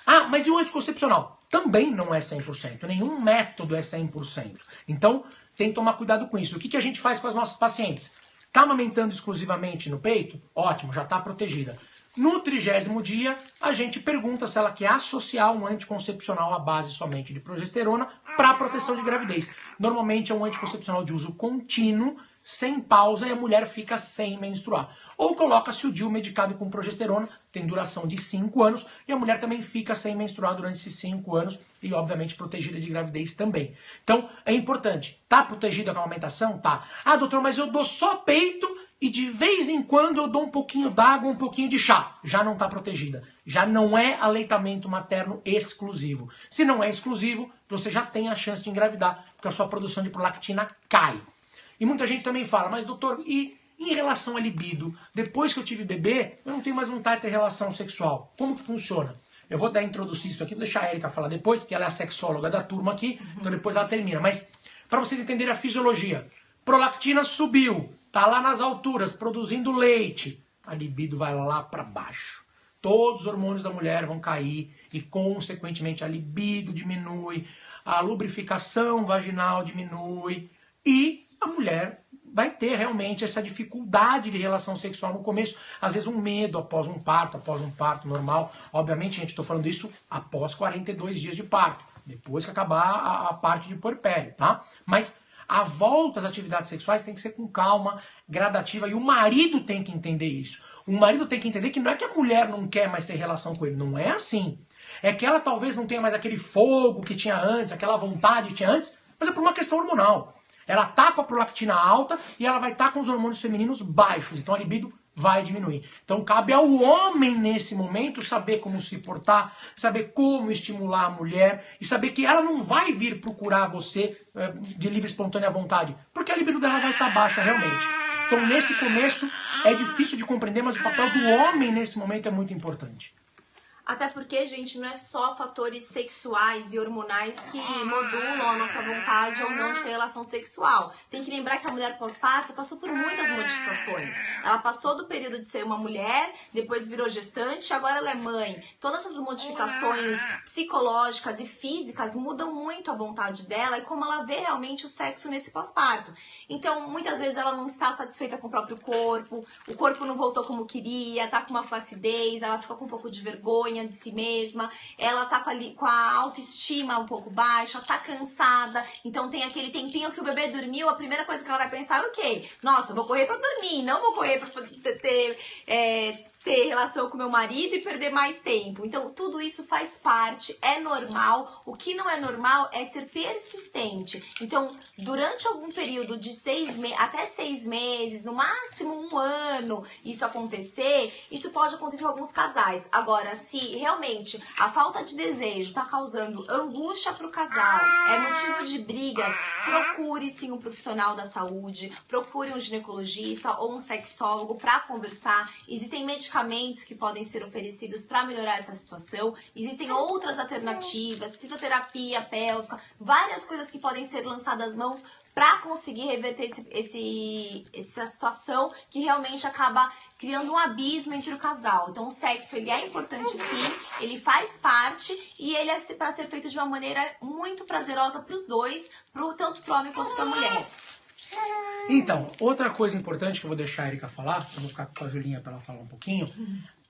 Ah, mas e o anticoncepcional? Também não é 100%. Nenhum método é 100%. Então, tem que tomar cuidado com isso. O que a gente faz com as nossas pacientes? Está amamentando exclusivamente no peito? Ótimo, já está protegida. No 30º dia, a gente pergunta se ela quer associar um anticoncepcional à base somente de progesterona para proteção de gravidez. Normalmente é um anticoncepcional de uso contínuo, sem pausa, e a mulher fica sem menstruar. Ou coloca-se o DIU medicado com progesterona, tem duração de 5 anos, e a mulher também fica sem menstruar durante esses 5 anos e, obviamente, protegida de gravidez também. Então, é importante. Tá protegida com a amamentação? Tá. Ah, doutor, mas eu dou só peito e de vez em quando eu dou um pouquinho d'água, um pouquinho de chá. Já não está protegida. Já não é aleitamento materno exclusivo. Se não é exclusivo, você já tem a chance de engravidar, porque a sua produção de prolactina cai. E muita gente também fala, mas doutor, e em relação à libido? Depois que eu tive bebê, eu não tenho mais vontade de ter relação sexual. Como que funciona? Eu vou introduzir isso aqui, vou deixar a Erika falar depois, porque ela é a sexóloga da turma aqui, então depois ela termina. Mas para vocês entenderem a fisiologia, prolactina subiu, tá lá nas alturas, produzindo leite, a libido vai lá para baixo. Todos os hormônios da mulher vão cair e, consequentemente, a libido diminui, a lubrificação vaginal diminui e a mulher vai ter realmente essa dificuldade de relação sexual no começo, às vezes um medo após um parto normal. Obviamente, gente, estou falando isso após 42 dias de parto, depois que acabar a parte de puerpério, tá? Mas a volta às atividades sexuais tem que ser com calma, gradativa, e o marido tem que entender isso. O marido tem que entender que não é que a mulher não quer mais ter relação com ele, não é assim. É que ela talvez não tenha mais aquele fogo que tinha antes, aquela vontade que tinha antes, mas é por uma questão hormonal. Ela tá com a prolactina alta e ela vai estar com os hormônios femininos baixos, então a libido vai diminuir. Então cabe ao homem nesse momento saber como se portar, saber como estimular a mulher e saber que ela não vai vir procurar você de livre e espontânea vontade, porque a libido dela vai estar baixa realmente. Então nesse começo é difícil de compreender, mas o papel do homem nesse momento é muito importante. Até porque, gente, não é só fatores sexuais e hormonais que modulam a nossa vontade ou não de ter relação sexual. Tem que lembrar que a mulher pós-parto passou por muitas modificações. Ela passou do período de ser uma mulher, depois virou gestante, agora ela é mãe. Todas essas modificações psicológicas e físicas mudam muito a vontade dela e como ela vê realmente o sexo nesse pós-parto. Então, muitas vezes ela não está satisfeita com o próprio corpo, o corpo não voltou como queria, tá com uma flacidez, ela fica com um pouco de vergonha de si mesma, ela tá com a autoestima um pouco baixa, tá cansada, então tem aquele tempinho que o bebê dormiu, a primeira coisa que ela vai pensar é o quê? Nossa, vou correr pra dormir, não vou correr pra ter ter relação com meu marido e perder mais tempo. Então, tudo isso faz parte, é normal. O que não é normal é ser persistente. Então, durante algum período de até 6 meses, no máximo 1 ano, isso acontecer, isso pode acontecer com alguns casais. Agora, se realmente a falta de desejo está causando angústia para o casal, é motivo de brigas, procure sim um profissional da saúde, procure um ginecologista ou um sexólogo para conversar. Existem medicamentos que podem ser oferecidos para melhorar essa situação. Existem outras alternativas, fisioterapia pélvica, várias coisas que podem ser lançadas às mãos para conseguir reverter essa situação que realmente acaba criando um abismo entre o casal. Então, o sexo, ele é importante sim, ele faz parte e ele é para ser feito de uma maneira muito prazerosa para os dois, tanto para o homem quanto para a mulher. Então, outra coisa importante que eu vou deixar a Erika falar, eu vou ficar com a Julinha para ela falar um pouquinho,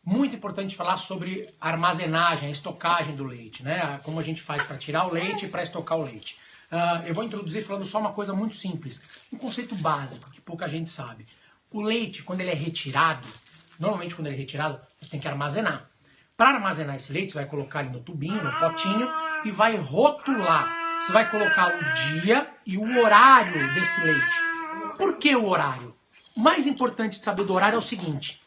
muito importante falar sobre a armazenagem, a estocagem do leite, né? Como a gente faz para tirar o leite e para estocar o leite. Eu vou introduzir falando só uma coisa muito simples, um conceito básico que pouca gente sabe. O leite, quando ele é retirado, normalmente quando ele é retirado, você tem que armazenar. Para armazenar esse leite, você vai colocar ele no tubinho, no potinho e vai rotular. Você vai colocar o dia e o horário desse leite. Por que o horário? O mais importante de saber do horário é o seguinte,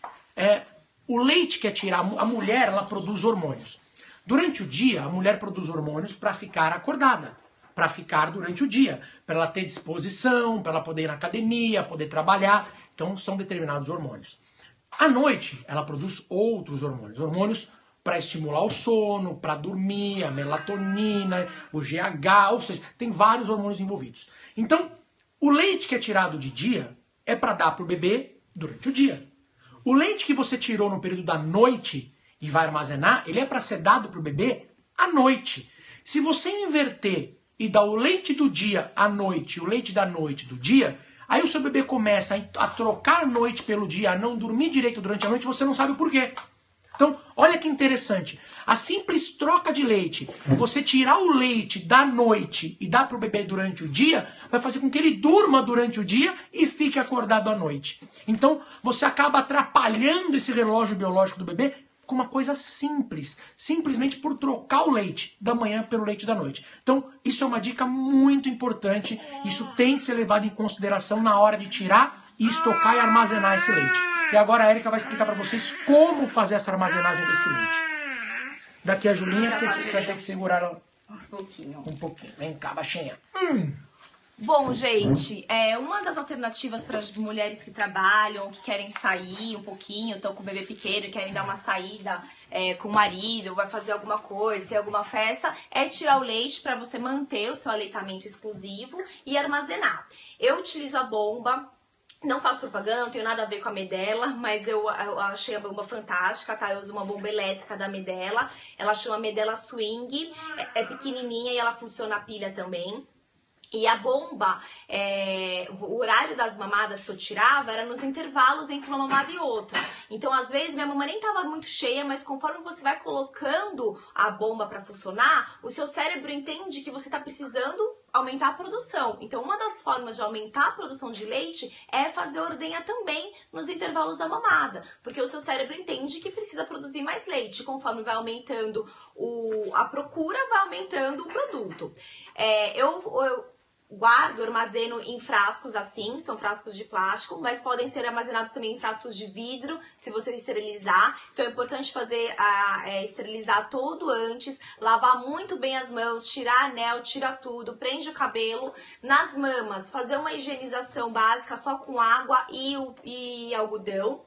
o leite que é tirado, a mulher, ela produz hormônios. Durante o dia, a mulher produz hormônios para ficar acordada, para ficar durante o dia, para ela ter disposição, para ela poder ir na academia, poder trabalhar. Então, são determinados hormônios. À noite, ela produz outros hormônios. Hormônios para estimular o sono, para dormir, a melatonina, o GH, ou seja, tem vários hormônios envolvidos. Então, o leite que é tirado de dia é para dar para o bebê durante o dia. O leite que você tirou no período da noite e vai armazenar, ele é para ser dado para o bebê à noite. Se você inverter e dar o leite do dia à noite e o leite da noite do dia, aí o seu bebê começa a trocar a noite pelo dia, a não dormir direito durante a noite, você não sabe o porquê. Então, olha que interessante. A simples troca de leite, você tirar o leite da noite e dar para o bebê durante o dia, vai fazer com que ele durma durante o dia e fique acordado à noite. Então, você acaba atrapalhando esse relógio biológico do bebê com uma coisa simples, simplesmente por trocar o leite da manhã pelo leite da noite. Então, isso é uma dica muito importante, isso tem que ser levado em consideração na hora de tirar e estocar e armazenar esse leite. E agora a Erika vai explicar para vocês como fazer essa armazenagem desse leite. Daqui a Julinha, porque você vai ter que segurar um pouquinho. Vem cá, baixinha. Bom, gente, uma das alternativas para as mulheres que trabalham, que querem sair um pouquinho, estão com o bebê pequeno, querem dar uma saída com o marido, vai fazer alguma coisa, ter alguma festa, é tirar o leite para você manter o seu aleitamento exclusivo e armazenar. Eu utilizo a bomba. Não faço propaganda, não tenho nada a ver com a Medela, mas eu achei a bomba fantástica, tá? Eu uso uma bomba elétrica da Medela, ela chama Medela Swing, é pequenininha e ela funciona a pilha também. E a bomba, o horário das mamadas que eu tirava era nos intervalos entre uma mamada e outra. Então, às vezes, minha mama nem tava muito cheia, mas conforme você vai colocando a bomba para funcionar, o seu cérebro entende que você tá precisando aumentar a produção. Então, uma das formas de aumentar a produção de leite é fazer ordenha também nos intervalos da mamada, porque o seu cérebro entende que precisa produzir mais leite. Conforme vai aumentando a procura, vai aumentando o produto. Eu guardo, armazeno em frascos assim, são frascos de plástico, mas podem ser armazenados também em frascos de vidro, se você esterilizar. Então é importante esterilizar todo antes, lavar muito bem as mãos, tirar anel, tirar tudo, prende o cabelo. Nas mamas, fazer uma higienização básica só com água e algodão.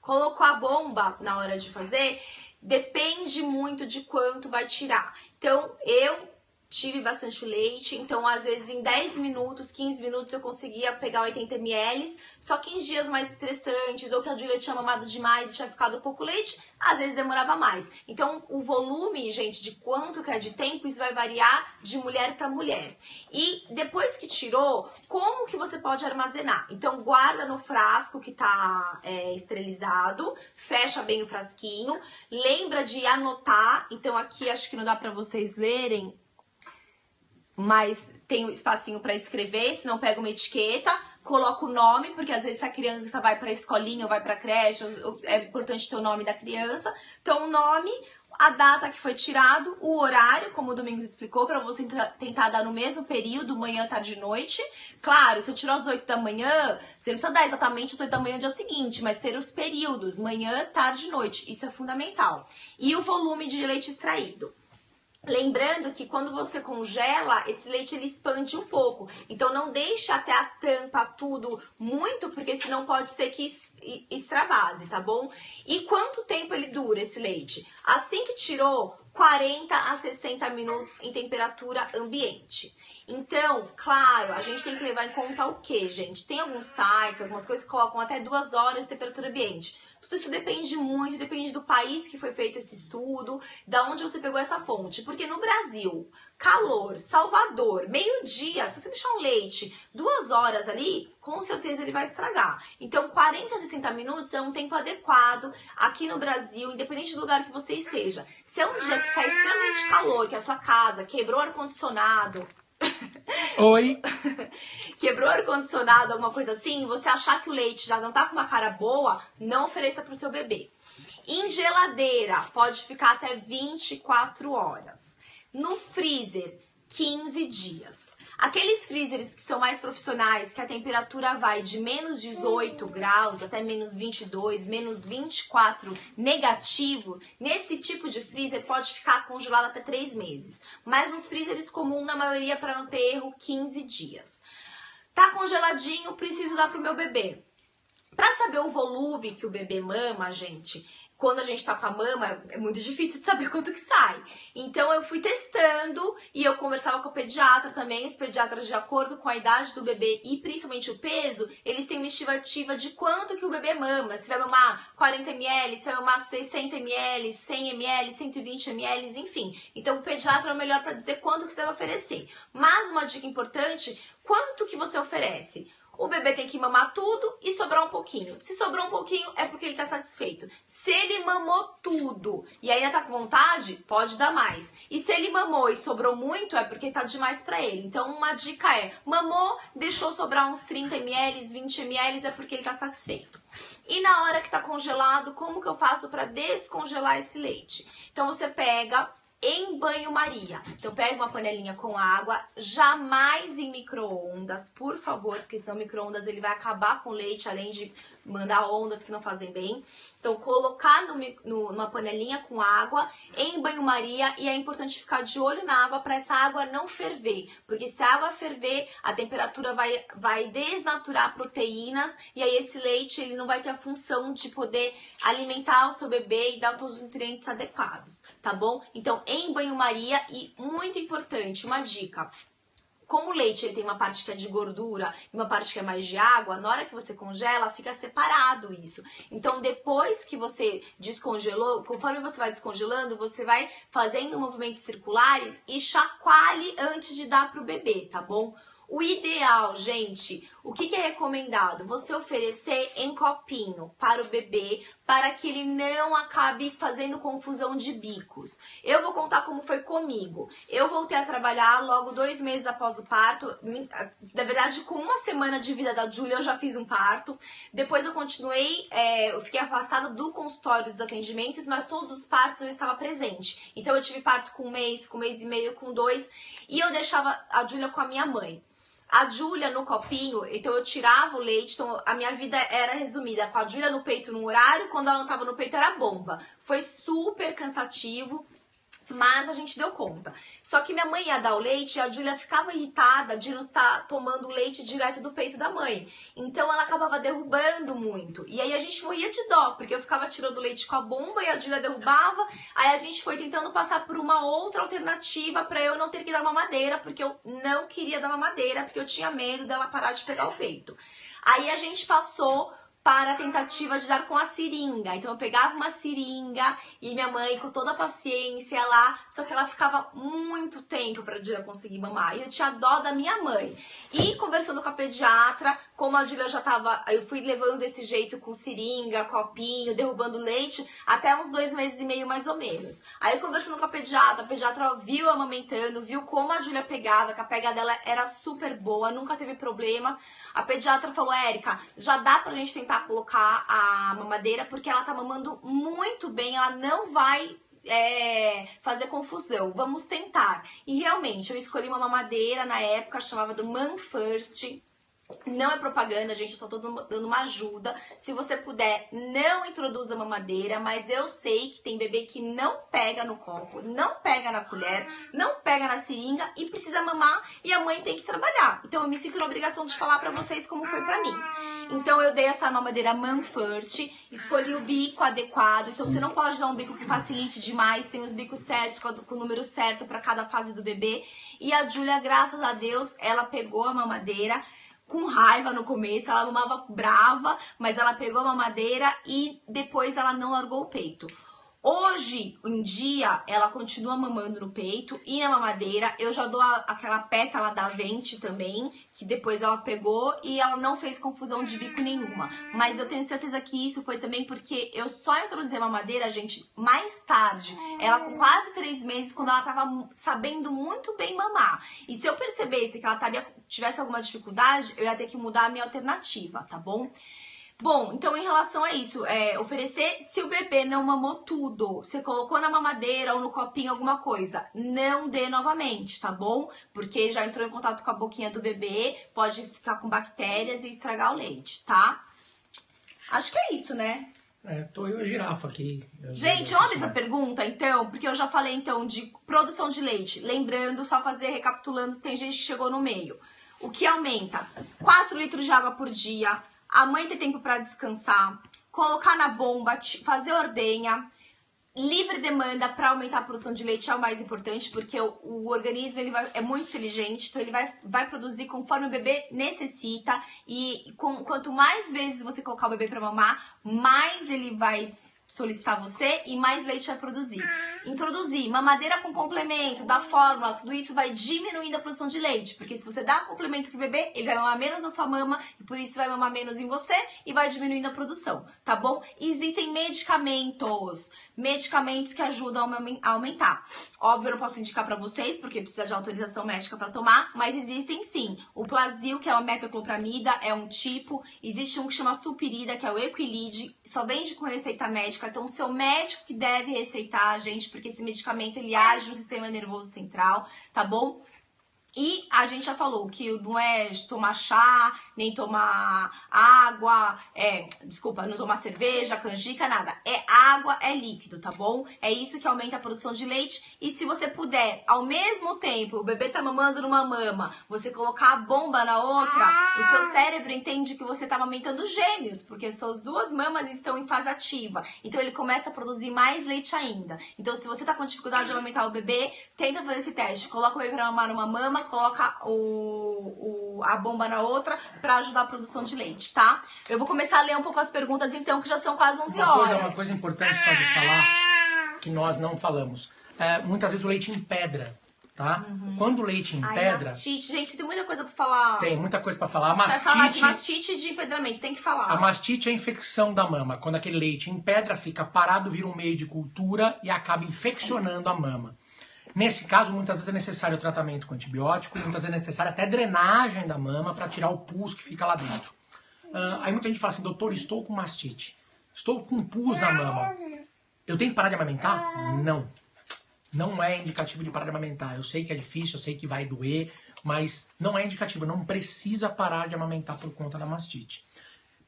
Colocou a bomba na hora de fazer, depende muito de quanto vai tirar. Então, eu tive bastante leite, então às vezes em 10 minutos, 15 minutos eu conseguia pegar 80 ml, só que em dias mais estressantes, ou que a Júlia tinha mamado demais e tinha ficado pouco leite, às vezes demorava mais. Então o volume, gente, de quanto que é de tempo, isso vai variar de mulher para mulher. E depois que tirou, como que você pode armazenar? Então guarda no frasco que tá esterilizado, fecha bem o frasquinho, lembra de anotar, então aqui acho que não dá para vocês lerem, mas tem um espacinho para escrever, se não pega uma etiqueta, coloca o nome, porque às vezes a criança vai pra escolinha ou vai pra creche, é importante ter o nome da criança. Então, o nome, a data que foi tirado, o horário, como o Domingos explicou, para você tentar dar no mesmo período, manhã, tarde e noite. Claro, se eu tirou às 8 da manhã, você não precisa dar exatamente às 8 da manhã no dia seguinte, mas ser os períodos, manhã, tarde e noite. Isso é fundamental. E o volume de leite extraído. Lembrando que quando você congela, esse leite ele expande um pouco. Então não deixa até a tampa tudo muito, porque senão pode ser que extravase, tá bom? E quanto tempo ele dura esse leite? Assim que tirou, 40 a 60 minutos em temperatura ambiente. Então, claro, a gente tem que levar em conta o que, gente? Tem alguns sites, algumas coisas que colocam até 2 horas de temperatura ambiente. Tudo isso depende muito, depende do país que foi feito esse estudo, da onde você pegou essa fonte. Porque no Brasil, calor, Salvador, meio-dia, se você deixar um leite 2 horas ali, com certeza ele vai estragar. Então, 40 a 60 minutos é um tempo adequado aqui no Brasil, independente do lugar que você esteja. Se é um dia que sai extremamente calor, que a sua casa quebrou o ar-condicionado... Oi? Quebrou o ar-condicionado, alguma coisa assim, você achar que o leite já não tá com uma cara boa, não ofereça pro seu bebê. Em geladeira, pode ficar até 24 horas. No freezer, 15 dias. Aqueles freezers que são mais profissionais, que a temperatura vai de menos 18 graus até menos 22, menos 24 negativo, nesse tipo de freezer pode ficar congelado até 3 meses. Mas nos freezers comuns, na maioria, para não ter erro, 15 dias. Tá congeladinho, preciso dar pro meu bebê. Para saber o volume que o bebê mama, gente, quando a gente tá com a mama, é muito difícil de saber quanto que sai. Então, eu fui testando e eu conversava com o pediatra também. Os pediatras, de acordo com a idade do bebê e principalmente o peso, eles têm uma estimativa de quanto que o bebê mama. Se vai mamar 40 ml, se vai mamar 60 ml, 100 ml, 120 ml, enfim. Então, o pediatra é o melhor para dizer quanto que você deve oferecer. Mas uma dica importante, quanto que você oferece? O bebê tem que mamar tudo e sobrar um pouquinho. Se sobrou um pouquinho, é porque ele tá satisfeito. Se ele mamou tudo e ainda tá com vontade, pode dar mais. E se ele mamou e sobrou muito, é porque tá demais pra ele. Então, uma dica é, mamou, deixou sobrar uns 30 ml, 20 ml, é porque ele tá satisfeito. E na hora que tá congelado, como que eu faço pra descongelar esse leite? Então, você pega... em banho-maria. Então, pega uma panelinha com água, jamais em micro-ondas, por favor, porque senão o micro-ondas ele vai acabar com o leite, além de mandar ondas que não fazem bem. Então, colocar numa panelinha com água, em banho-maria, e é importante ficar de olho na água para essa água não ferver, porque se a água ferver, a temperatura vai desnaturar proteínas, e aí esse leite ele não vai ter a função de poder alimentar o seu bebê e dar todos os nutrientes adequados, tá bom? Então, em banho-maria, e muito importante, uma dica. Como o leite ele tem uma parte que é de gordura e uma parte que é mais de água, na hora que você congela, fica separado isso. Então, depois que você descongelou, conforme você vai descongelando, você vai fazendo movimentos circulares e chacoalhe antes de dar pro bebê, tá bom? O ideal, gente, o que é recomendado? Você oferecer em copinho para o bebê, para que ele não acabe fazendo confusão de bicos. Eu vou contar como foi comigo. Eu voltei a trabalhar logo 2 meses após o parto. Na verdade, com 1 semana de vida da Júlia, eu já fiz um parto. Depois eu continuei, eu fiquei afastada do consultório dos atendimentos, mas todos os partos eu estava presente. Então, eu tive parto com 1 mês, com 1 mês e meio, com 2, e eu deixava a Júlia com a minha mãe. A Júlia no copinho, então eu tirava o leite, então a minha vida era resumida com a Júlia no peito num horário, quando ela não tava no peito era bomba. Foi super cansativo, mas a gente deu conta. Só que minha mãe ia dar o leite e a Júlia ficava irritada de não estar tomando o leite direto do peito da mãe. Então ela acabava derrubando muito. E aí a gente morria de dó, porque eu ficava tirando o leite com a bomba e a Júlia derrubava. Aí a gente foi tentando passar por uma outra alternativa para eu não ter que dar mamadeira, porque eu não queria dar mamadeira, porque eu tinha medo dela parar de pegar o peito. Aí a gente passou para a tentativa de dar com a seringa. Então eu pegava uma seringa e minha mãe, com toda a paciência lá, só que ela ficava muito tempo para a Júlia conseguir mamar. E eu tinha dó da minha mãe. E conversando com a pediatra, como a Júlia já tava, eu fui levando desse jeito com seringa, copinho, derrubando leite, até uns 2 meses e meio mais ou menos. Aí conversando com a pediatra viu eu amamentando, viu como a Júlia pegava, que a pega dela era super boa, nunca teve problema. A pediatra falou, Érica, já dá pra gente tentar colocar a mamadeira, porque ela tá mamando muito bem, ela não vai fazer confusão, vamos tentar. E realmente, eu escolhi uma mamadeira na época, chamava do Mom First. Não é propaganda, gente, eu só tô dando uma ajuda. Se você puder, não introduza mamadeira, mas eu sei que tem bebê que não pega no copo, não pega na colher, não pega na seringa e precisa mamar e a mãe tem que trabalhar. Então eu me sinto na obrigação de falar pra vocês como foi pra mim. Então eu dei essa mamadeira Mom First, escolhi o bico adequado, então você não pode dar um bico que facilite demais, tem os bicos certos, com o número certo pra cada fase do bebê. E a Júlia, graças a Deus, ela pegou a mamadeira com raiva no começo, ela mamava brava, mas ela pegou a mamadeira e depois ela não largou o peito. Hoje em dia, ela continua mamando no peito e na mamadeira. Eu já dou aquela pétala da Vente também, que depois ela pegou e ela não fez confusão de bico nenhuma. Mas eu tenho certeza que isso foi também porque eu só introduzi a mamadeira, gente, mais tarde. Ela com quase 3 meses, quando ela tava sabendo muito bem mamar. E se eu percebesse que ela tivesse alguma dificuldade, eu ia ter que mudar a minha alternativa, tá bom? Bom, então em relação a isso, oferecer, se o bebê não mamou tudo, você colocou na mamadeira ou no copinho alguma coisa, não dê novamente, tá bom? Porque já entrou em contato com a boquinha do bebê, pode ficar com bactérias e estragar o leite, tá? Acho que é isso, né? Tô eu a girafa aqui. Gente, vamos abrir pra pergunta, então? Porque eu já falei, então, de produção de leite. Lembrando, só recapitulando, tem gente que chegou no meio. O que aumenta? 4 litros de água por dia. A mãe ter tempo para descansar, colocar na bomba, fazer ordenha, livre demanda para aumentar a produção de leite é o mais importante, porque o organismo é muito inteligente, então ele vai produzir conforme o bebê necessita e quanto mais vezes você colocar o bebê para mamar, mais ele vai solicitar você e mais leite vai produzir. Introduzir mamadeira com complemento da fórmula, tudo isso vai diminuindo a produção de leite, porque se você dá complemento pro bebê, ele vai mamar menos na sua mama e por isso vai mamar menos em você e vai diminuindo a produção, tá bom? E existem medicamentos que ajudam a aumentar. Óbvio, eu não posso indicar pra vocês, porque precisa de autorização médica pra tomar, mas existem sim. O Plasil, que é uma metoclopramida, é um tipo. Existe um que chama Supirida, que é o Equilide, só vende com receita médica. Então, o seu médico que deve receitar, gente, porque esse medicamento, ele age no sistema nervoso central, tá bom? E a gente já falou que não é tomar chá, nem tomar água, não tomar cerveja, canjica, nada. É água, é líquido, tá bom? É isso que aumenta a produção de leite. E se você puder, ao mesmo tempo, o bebê tá mamando numa mama, você colocar a bomba na outra, o seu cérebro entende que você tá amamentando gêmeos, porque suas 2 mamas estão em fase ativa. Então ele começa a produzir mais leite ainda. Então se você tá com dificuldade de amamentar o bebê, tenta fazer esse teste. Coloca o bebê pra mamar numa mama, coloca a bomba na outra pra ajudar a produção de leite, tá? Eu vou começar a ler um pouco as perguntas então, que já são quase 11 horas. Uma coisa importante só de falar, que nós não falamos. Muitas vezes o leite empedra, tá? Quando o leite empedra... mastite. Gente, tem muita coisa pra falar. Tem muita coisa pra falar. A mastite, vai falar de mastite e de empedramento, tem que falar. A mastite é a infecção da mama. Quando aquele leite empedra, fica parado, vira um meio de cultura e acaba infeccionando a mama. Nesse caso, muitas vezes é necessário o tratamento com antibiótico, muitas vezes é necessário até drenagem da mama para tirar o pus que fica lá dentro. Aí muita gente fala assim, doutor, estou com mastite, estou com pus na mama. Eu tenho que parar de amamentar? Não. Não é indicativo de parar de amamentar. Eu sei que é difícil, eu sei que vai doer, mas não é indicativo. Não precisa parar de amamentar por conta da mastite.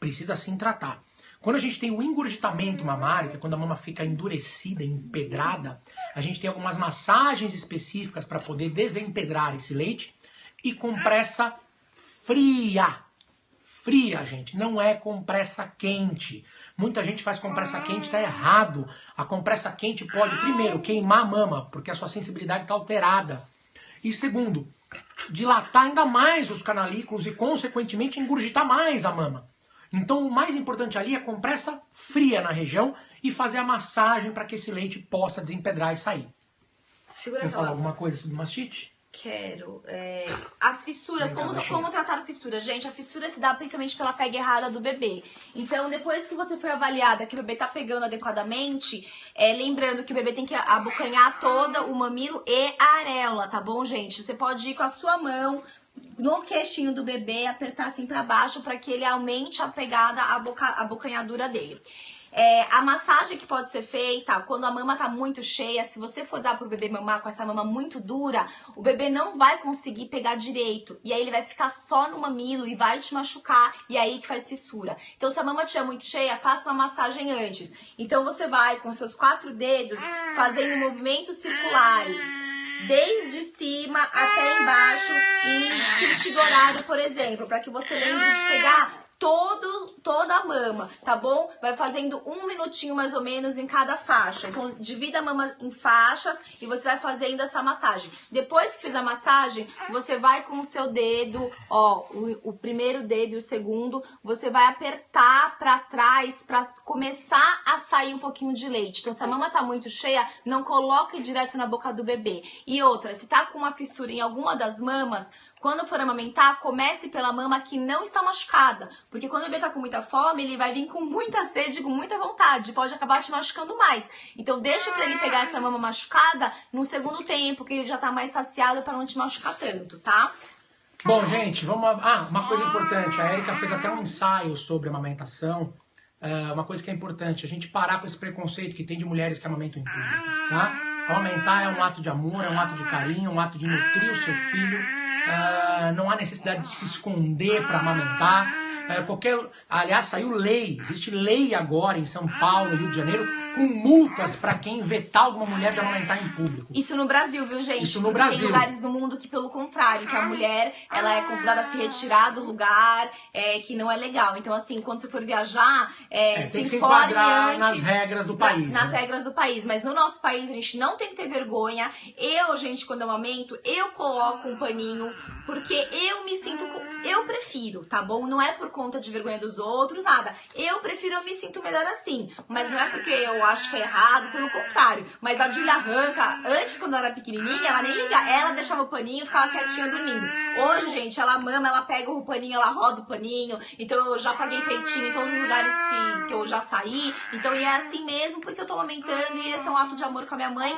Precisa sim tratar. Quando a gente tem o engurgitamento mamário, que é quando a mama fica endurecida, empedrada, a gente tem algumas massagens específicas para poder desempedrar esse leite e compressa fria. Fria, gente, não é compressa quente. Muita gente faz compressa quente, tá errado. A compressa quente pode, primeiro, queimar a mama, porque a sua sensibilidade está alterada. E segundo, dilatar ainda mais os canalículos e, consequentemente, engurgitar mais a mama. Então o mais importante ali é compressa fria na região e fazer a massagem para que esse leite possa desempedrar e sair. Segura Quer aquela. falar alguma coisa sobre mastite? Quero. As fissuras, como tratar a fissura? Gente, a fissura se dá principalmente pela pega errada do bebê. Então, depois que você foi avaliada que o bebê tá pegando adequadamente, lembrando que o bebê tem que abocanhar toda o mamilo e a areola, tá bom, gente? Você pode ir com a sua mão no queixinho do bebê, apertar assim pra baixo para que ele aumente a pegada, a abocanhadura dele. A massagem que pode ser feita quando a mama tá muito cheia, se você for dar pro bebê mamar com essa mama muito dura, o bebê não vai conseguir pegar direito. E aí ele vai ficar só no mamilo e vai te machucar. E aí que faz fissura. Então se a mama estiver muito cheia, faça uma massagem antes. Então você vai com seus 4 dedos fazendo movimentos circulares. Desde cima até embaixo em sentido horário, por exemplo. Para que você lembre de pegar toda a mama, tá bom? Vai fazendo 1 minutinho mais ou menos em cada faixa. Então, divida a mama em faixas e você vai fazendo essa massagem. Depois que fiz a massagem, você vai com o seu dedo, ó, o primeiro dedo e o segundo, você vai apertar pra trás pra começar a sair um pouquinho de leite. Então, se a mama tá muito cheia, não coloque direto na boca do bebê. E outra, se tá com uma fissura em alguma das mamas, quando for amamentar, comece pela mama que não está machucada. Porque quando o bebê tá com muita fome, ele vai vir com muita sede, com muita vontade. Pode acabar te machucando mais. Então deixa pra ele pegar essa mama machucada no segundo tempo, que ele já tá mais saciado para não te machucar tanto, tá? Bom, gente, vamos... uma coisa importante. A Érica fez até um ensaio sobre amamentação. Uma coisa que é importante, a gente parar com esse preconceito que tem de mulheres que amamentam em público, tá? Amamentar é um ato de amor, é um ato de carinho, um ato de nutrir o seu filho. Não há necessidade de se esconder para amamentar. Aliás, saiu lei, existe lei agora em São Paulo, Rio de Janeiro, com multas para quem vetar alguma mulher de amamentar em público. Isso no Brasil, viu, gente? Isso no Brasil. Tem lugares do mundo que, pelo contrário, que a mulher ela é convidada a se retirar do lugar, que não é legal. Então, assim, quando você for viajar, se tem que se informe enquadrar antes, nas regras do país. Nas regras do país. Mas no nosso país, a gente não tem que ter vergonha. Gente, quando eu amamento, eu coloco um paninho, porque eu me sinto... Eu prefiro, tá bom? Não é por conta de vergonha dos outros, nada. Eu me sinto melhor assim. Mas não é porque eu acho que é errado, pelo contrário. Mas a Júlia Ranca, antes, quando ela era pequenininha, ela nem ligava. Ela deixava o paninho e ficava quietinha dormindo. Hoje, gente, ela mama, ela pega o paninho, ela roda o paninho. Então, eu já paguei peitinho em todos os lugares que eu já saí. Então, e é assim mesmo, porque eu tô amamentando e esse é um ato de amor com a minha mãe.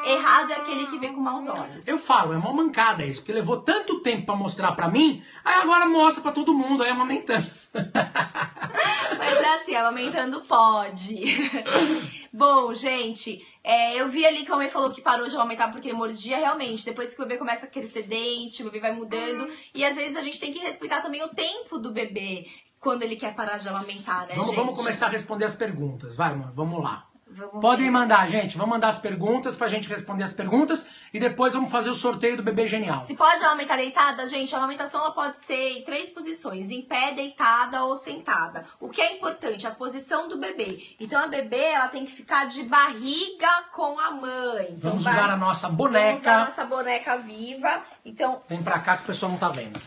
Errado é aquele que vê com maus olhos. Eu falo, é uma mancada isso, porque levou tanto tempo pra mostrar pra mim, aí agora mostra pra todo mundo, aí amamentando. Mas é assim, amamentando pode. Bom, gente, eu vi ali que a mãe falou que parou de amamentar porque ele mordia. Realmente, depois que o bebê começa a crescer dente, o bebê vai mudando. E às vezes a gente tem que respeitar também o tempo do bebê quando ele quer parar de amamentar, né, gente? Vamos começar a responder as perguntas. Vai, mano, vamos lá. Podem mandar, gente. Vamos mandar as perguntas pra gente responder as perguntas e depois vamos fazer o sorteio do bebê genial. Se pode amamentar deitada, gente, a amamentação ela pode ser em 3 posições, em pé, deitada ou sentada. O que é importante? A posição do bebê. Então a bebê ela tem que ficar de barriga com a mãe. Então, vamos usar a nossa boneca. Vamos usar a nossa boneca viva. Então, vem pra cá que o pessoal não tá vendo.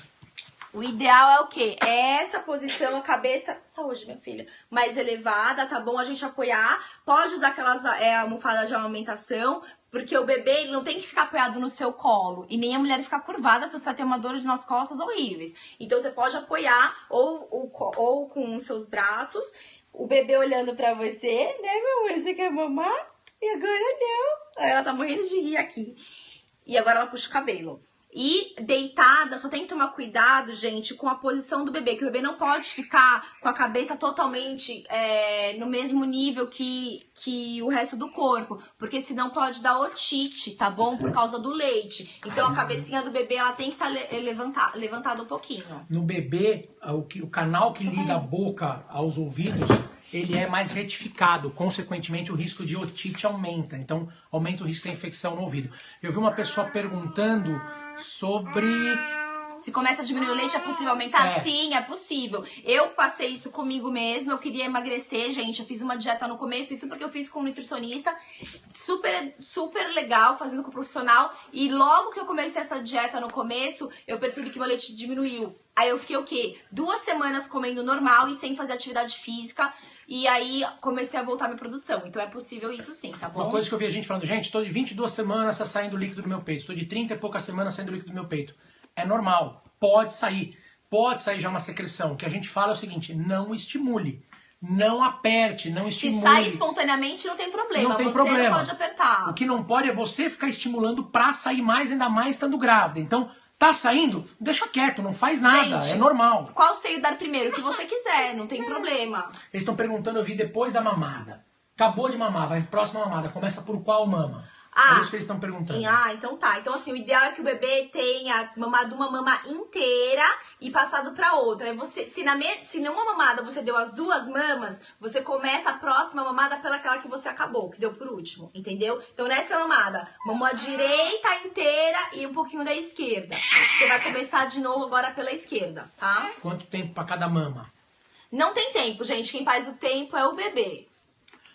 O ideal é o quê? É essa posição, a cabeça, saúde, minha filha, mais elevada, tá bom? A gente apoiar, pode usar aquelas almofadas de amamentação, porque o bebê ele não tem que ficar apoiado no seu colo, e nem a mulher ficar curvada, senão você vai ter uma dor nas costas horríveis. Então você pode apoiar ou com os seus braços, o bebê olhando pra você, né, meu amor? Você quer mamar? E agora não. Ela tá morrendo de rir aqui. E agora ela puxa o cabelo. E deitada, só tem que tomar cuidado, gente, com a posição do bebê. Que o bebê não pode ficar com a cabeça totalmente no mesmo nível que o resto do corpo. Porque senão pode dar otite, tá bom? Por causa do leite. Então a cabecinha do bebê, ela tem que estar levantada um pouquinho. No bebê, o canal que liga a boca aos ouvidos, ele é mais retificado. Consequentemente, o risco de otite aumenta. Então, aumenta o risco da infecção no ouvido. Eu vi uma pessoa perguntando sobre Se começa a diminuir o leite, é possível aumentar? É. Sim, é possível. Eu passei isso comigo mesma, eu queria emagrecer, gente. Eu fiz uma dieta no começo, isso porque eu fiz com um nutricionista. Super legal, fazendo com um profissional. E logo que eu comecei essa dieta no começo, eu percebi que meu leite diminuiu. Aí eu fiquei o quê? 2 semanas comendo normal e sem fazer atividade física. E aí comecei a voltar a minha produção. Então é possível isso sim, tá bom? Uma coisa que eu vi a gente falando, gente, tô de 22 semanas tá saindo líquido do meu peito. Tô de 30 e poucas semanas saindo líquido do meu peito. É normal. Pode sair. Pode sair já uma secreção. O que a gente fala é o seguinte, não estimule. Não aperte, não estimule. Se sai espontaneamente, não tem problema. Não tem você problema. não pode apertar. O que não pode é você ficar estimulando pra sair mais, ainda mais estando grávida. Então, tá saindo, deixa quieto, não faz nada, Gente, é normal. Qual seio dar primeiro? O que você quiser, não tem problema. Eles estão perguntando, eu vi depois da mamada. Acabou de mamar, vai próxima mamada, começa por qual mama? É isso que eles estão perguntando. Então tá. Então assim, o ideal é que o bebê tenha mamado uma mama inteira e passado pra outra. Aí você, se numa mamada você deu as 2 mamas, você começa a próxima mamada pelaquela que você acabou, que deu por último, entendeu? Então nessa mamada, mamou a direita inteira e um pouquinho da esquerda. Você vai começar de novo agora pela esquerda, tá? Quanto tempo pra cada mama? Não tem tempo, gente. Quem faz o tempo é o bebê.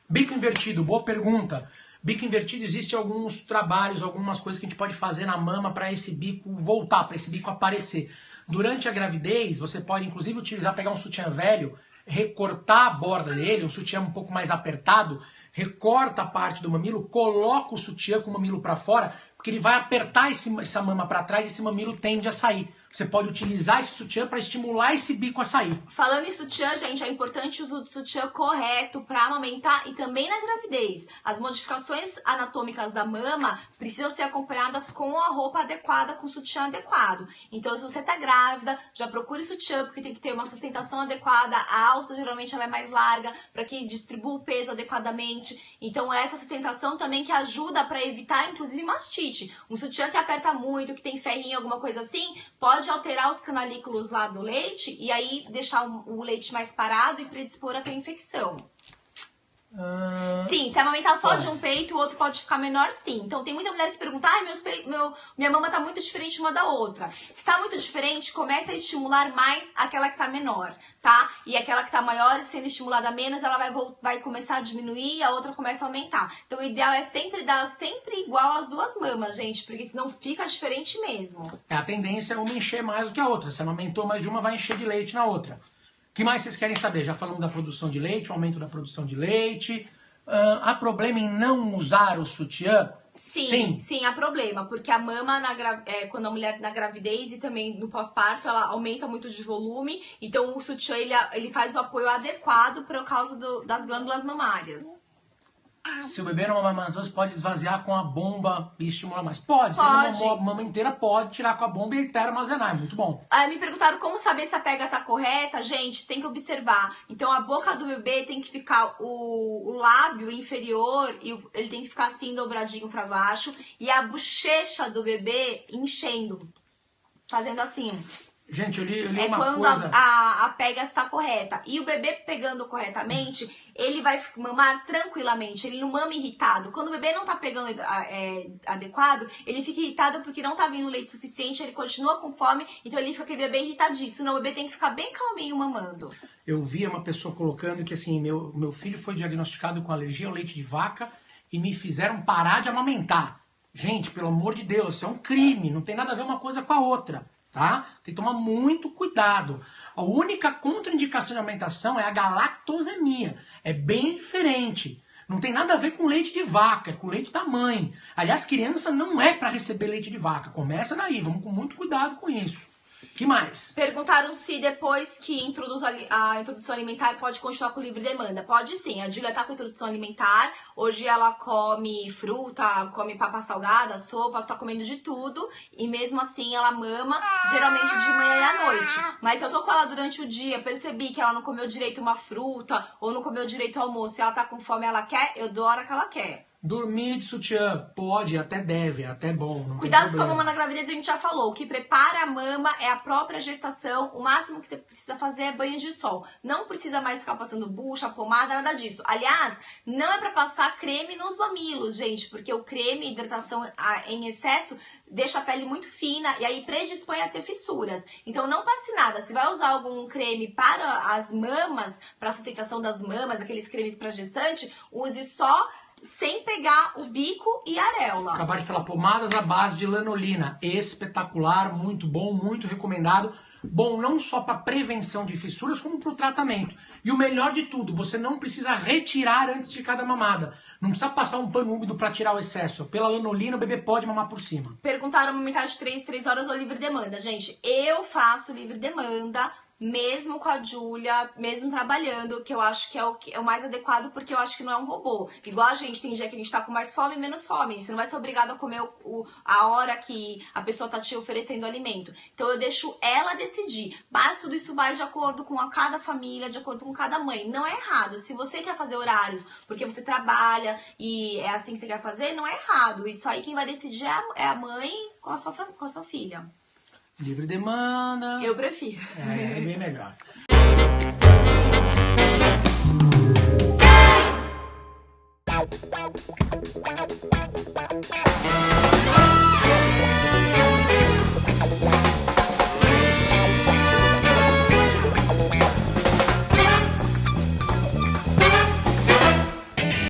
Bico invertido, boa pergunta. Bico invertido, existem alguns trabalhos, algumas coisas que a gente pode fazer na mama para esse bico voltar, para esse bico aparecer. Durante a gravidez, você pode inclusive utilizar, pegar um sutiã velho, recortar a borda dele, um sutiã um pouco mais apertado, recorta a parte do mamilo, coloca o sutiã com o mamilo para fora, porque ele vai apertar essa mama para trás e esse mamilo tende a sair. Você pode utilizar esse sutiã para estimular esse bico a sair. Falando em sutiã, gente, é importante o uso do sutiã correto para amamentar e também na gravidez. As modificações anatômicas da mama precisam ser acompanhadas com a roupa adequada, com o sutiã adequado. Então, se você tá grávida, já procure sutiã, porque tem que ter uma sustentação adequada. A alça, geralmente, ela é mais larga, para que distribua o peso adequadamente. Então, essa sustentação também que ajuda para evitar, inclusive, mastite. Um sutiã que aperta muito, que tem ferrinho, alguma coisa assim, pode alterar os canalículos lá do leite e aí deixar o leite mais parado e predispor a ter infecção. Sim, se amamentar só de um peito, o outro pode ficar menor, sim. Então tem muita mulher que pergunta, minha mama tá muito diferente uma da outra. Se tá muito diferente, comece a estimular mais aquela que tá menor, tá? E aquela que tá maior, sendo estimulada menos, ela vai começar a diminuir e a outra começa a aumentar. Então o ideal é sempre dar igual as 2 mamas, gente, porque senão fica diferente mesmo. A tendência é uma encher mais do que a outra. Se amamentou mais de uma, vai encher de leite na outra. O que mais vocês querem saber? Já falamos da produção de leite, o aumento da produção de leite. Há problema em não usar o sutiã? Sim, há problema, porque a mama, quando a mulher na gravidez e também no pós-parto, ela aumenta muito de volume, então o sutiã ele faz o apoio adequado por causa das glândulas mamárias. Se o bebê não mamar você pode esvaziar com a bomba e estimular mais? Pode. Se Pode. ele mamou a mama inteira, pode tirar com a bomba e até armazenar. É muito bom. Me perguntaram como saber se a pega tá correta. Gente, tem que observar. Então, a boca do bebê tem que ficar o lábio inferior, ele tem que ficar assim, dobradinho pra baixo. E a bochecha do bebê enchendo, fazendo assim. Gente, eu li uma quando coisa... a pega está correta. E o bebê pegando corretamente, ele vai mamar tranquilamente. Ele não mama irritado. Quando o bebê não tá pegando adequado, ele fica irritado porque não tá vindo leite suficiente, ele continua com fome, então ele fica aquele bebê irritadíssimo. Não, o bebê tem que ficar bem calminho mamando. Eu vi uma pessoa colocando que assim, meu filho foi diagnosticado com alergia ao leite de vaca e me fizeram parar de amamentar. Gente, pelo amor de Deus, isso é um crime. Não tem nada a ver uma coisa com a outra. Tá? Tem que tomar muito cuidado. A única contraindicação de amamentação é a galactosemia. É bem diferente. Não tem nada a ver com leite de vaca, é com leite da mãe. Aliás, criança não é para receber leite de vaca. Começa daí, vamos com muito cuidado com isso. Que mais? Perguntaram se depois que introduz a introdução alimentar pode continuar com livre demanda. Pode sim, a Júlia tá com introdução alimentar. Hoje ela come fruta, come papa salgada, sopa, tá comendo de tudo. E mesmo assim ela mama, geralmente de manhã e à noite. Mas eu tô com ela durante o dia, percebi que ela não comeu direito uma fruta ou não comeu direito o almoço. Se ela tá com fome, ela quer, eu dou a hora que ela quer. Dormir de sutiã, pode, até deve, até bom. Não Cuidados tem com a problema. mama na gravidez a gente já falou. O que prepara a mama é a própria gestação. O máximo que você precisa fazer é banho de sol. Não precisa mais ficar passando bucha, pomada, nada disso. Aliás, não é pra passar creme nos mamilos, gente, porque o creme, hidratação em excesso, deixa a pele muito fina e aí predispõe a ter fissuras. Então não passe nada. Se vai usar algum creme para as mamas, para a sustentação das mamas, aqueles cremes para gestante, use só sem pegar o bico e a areola. Acabar de falar, pomadas à base de lanolina. Espetacular, muito bom, muito recomendado. Bom não só para prevenção de fissuras, como para o tratamento. E o melhor de tudo, você não precisa retirar antes de cada mamada. Não precisa passar um pano úmido para tirar o excesso. Pela lanolina, o bebê pode mamar por cima. Perguntaram aumentar de 3 horas ou livre demanda. Gente, eu faço livre demanda, mesmo com a Júlia, mesmo trabalhando, que eu acho que é o mais adequado, porque eu acho que não é um robô. Igual a gente, tem dia que a gente tá com mais fome e menos fome. Você não vai ser obrigado a comer a hora que a pessoa tá te oferecendo alimento. Então eu deixo ela decidir. Mas tudo isso vai de acordo com cada família, de acordo com cada mãe. Não é errado. Se você quer fazer horários porque você trabalha e é assim que você quer fazer, não é errado. Isso aí quem vai decidir é a mãe com a sua filha. Livre demanda. Eu prefiro. É bem melhor.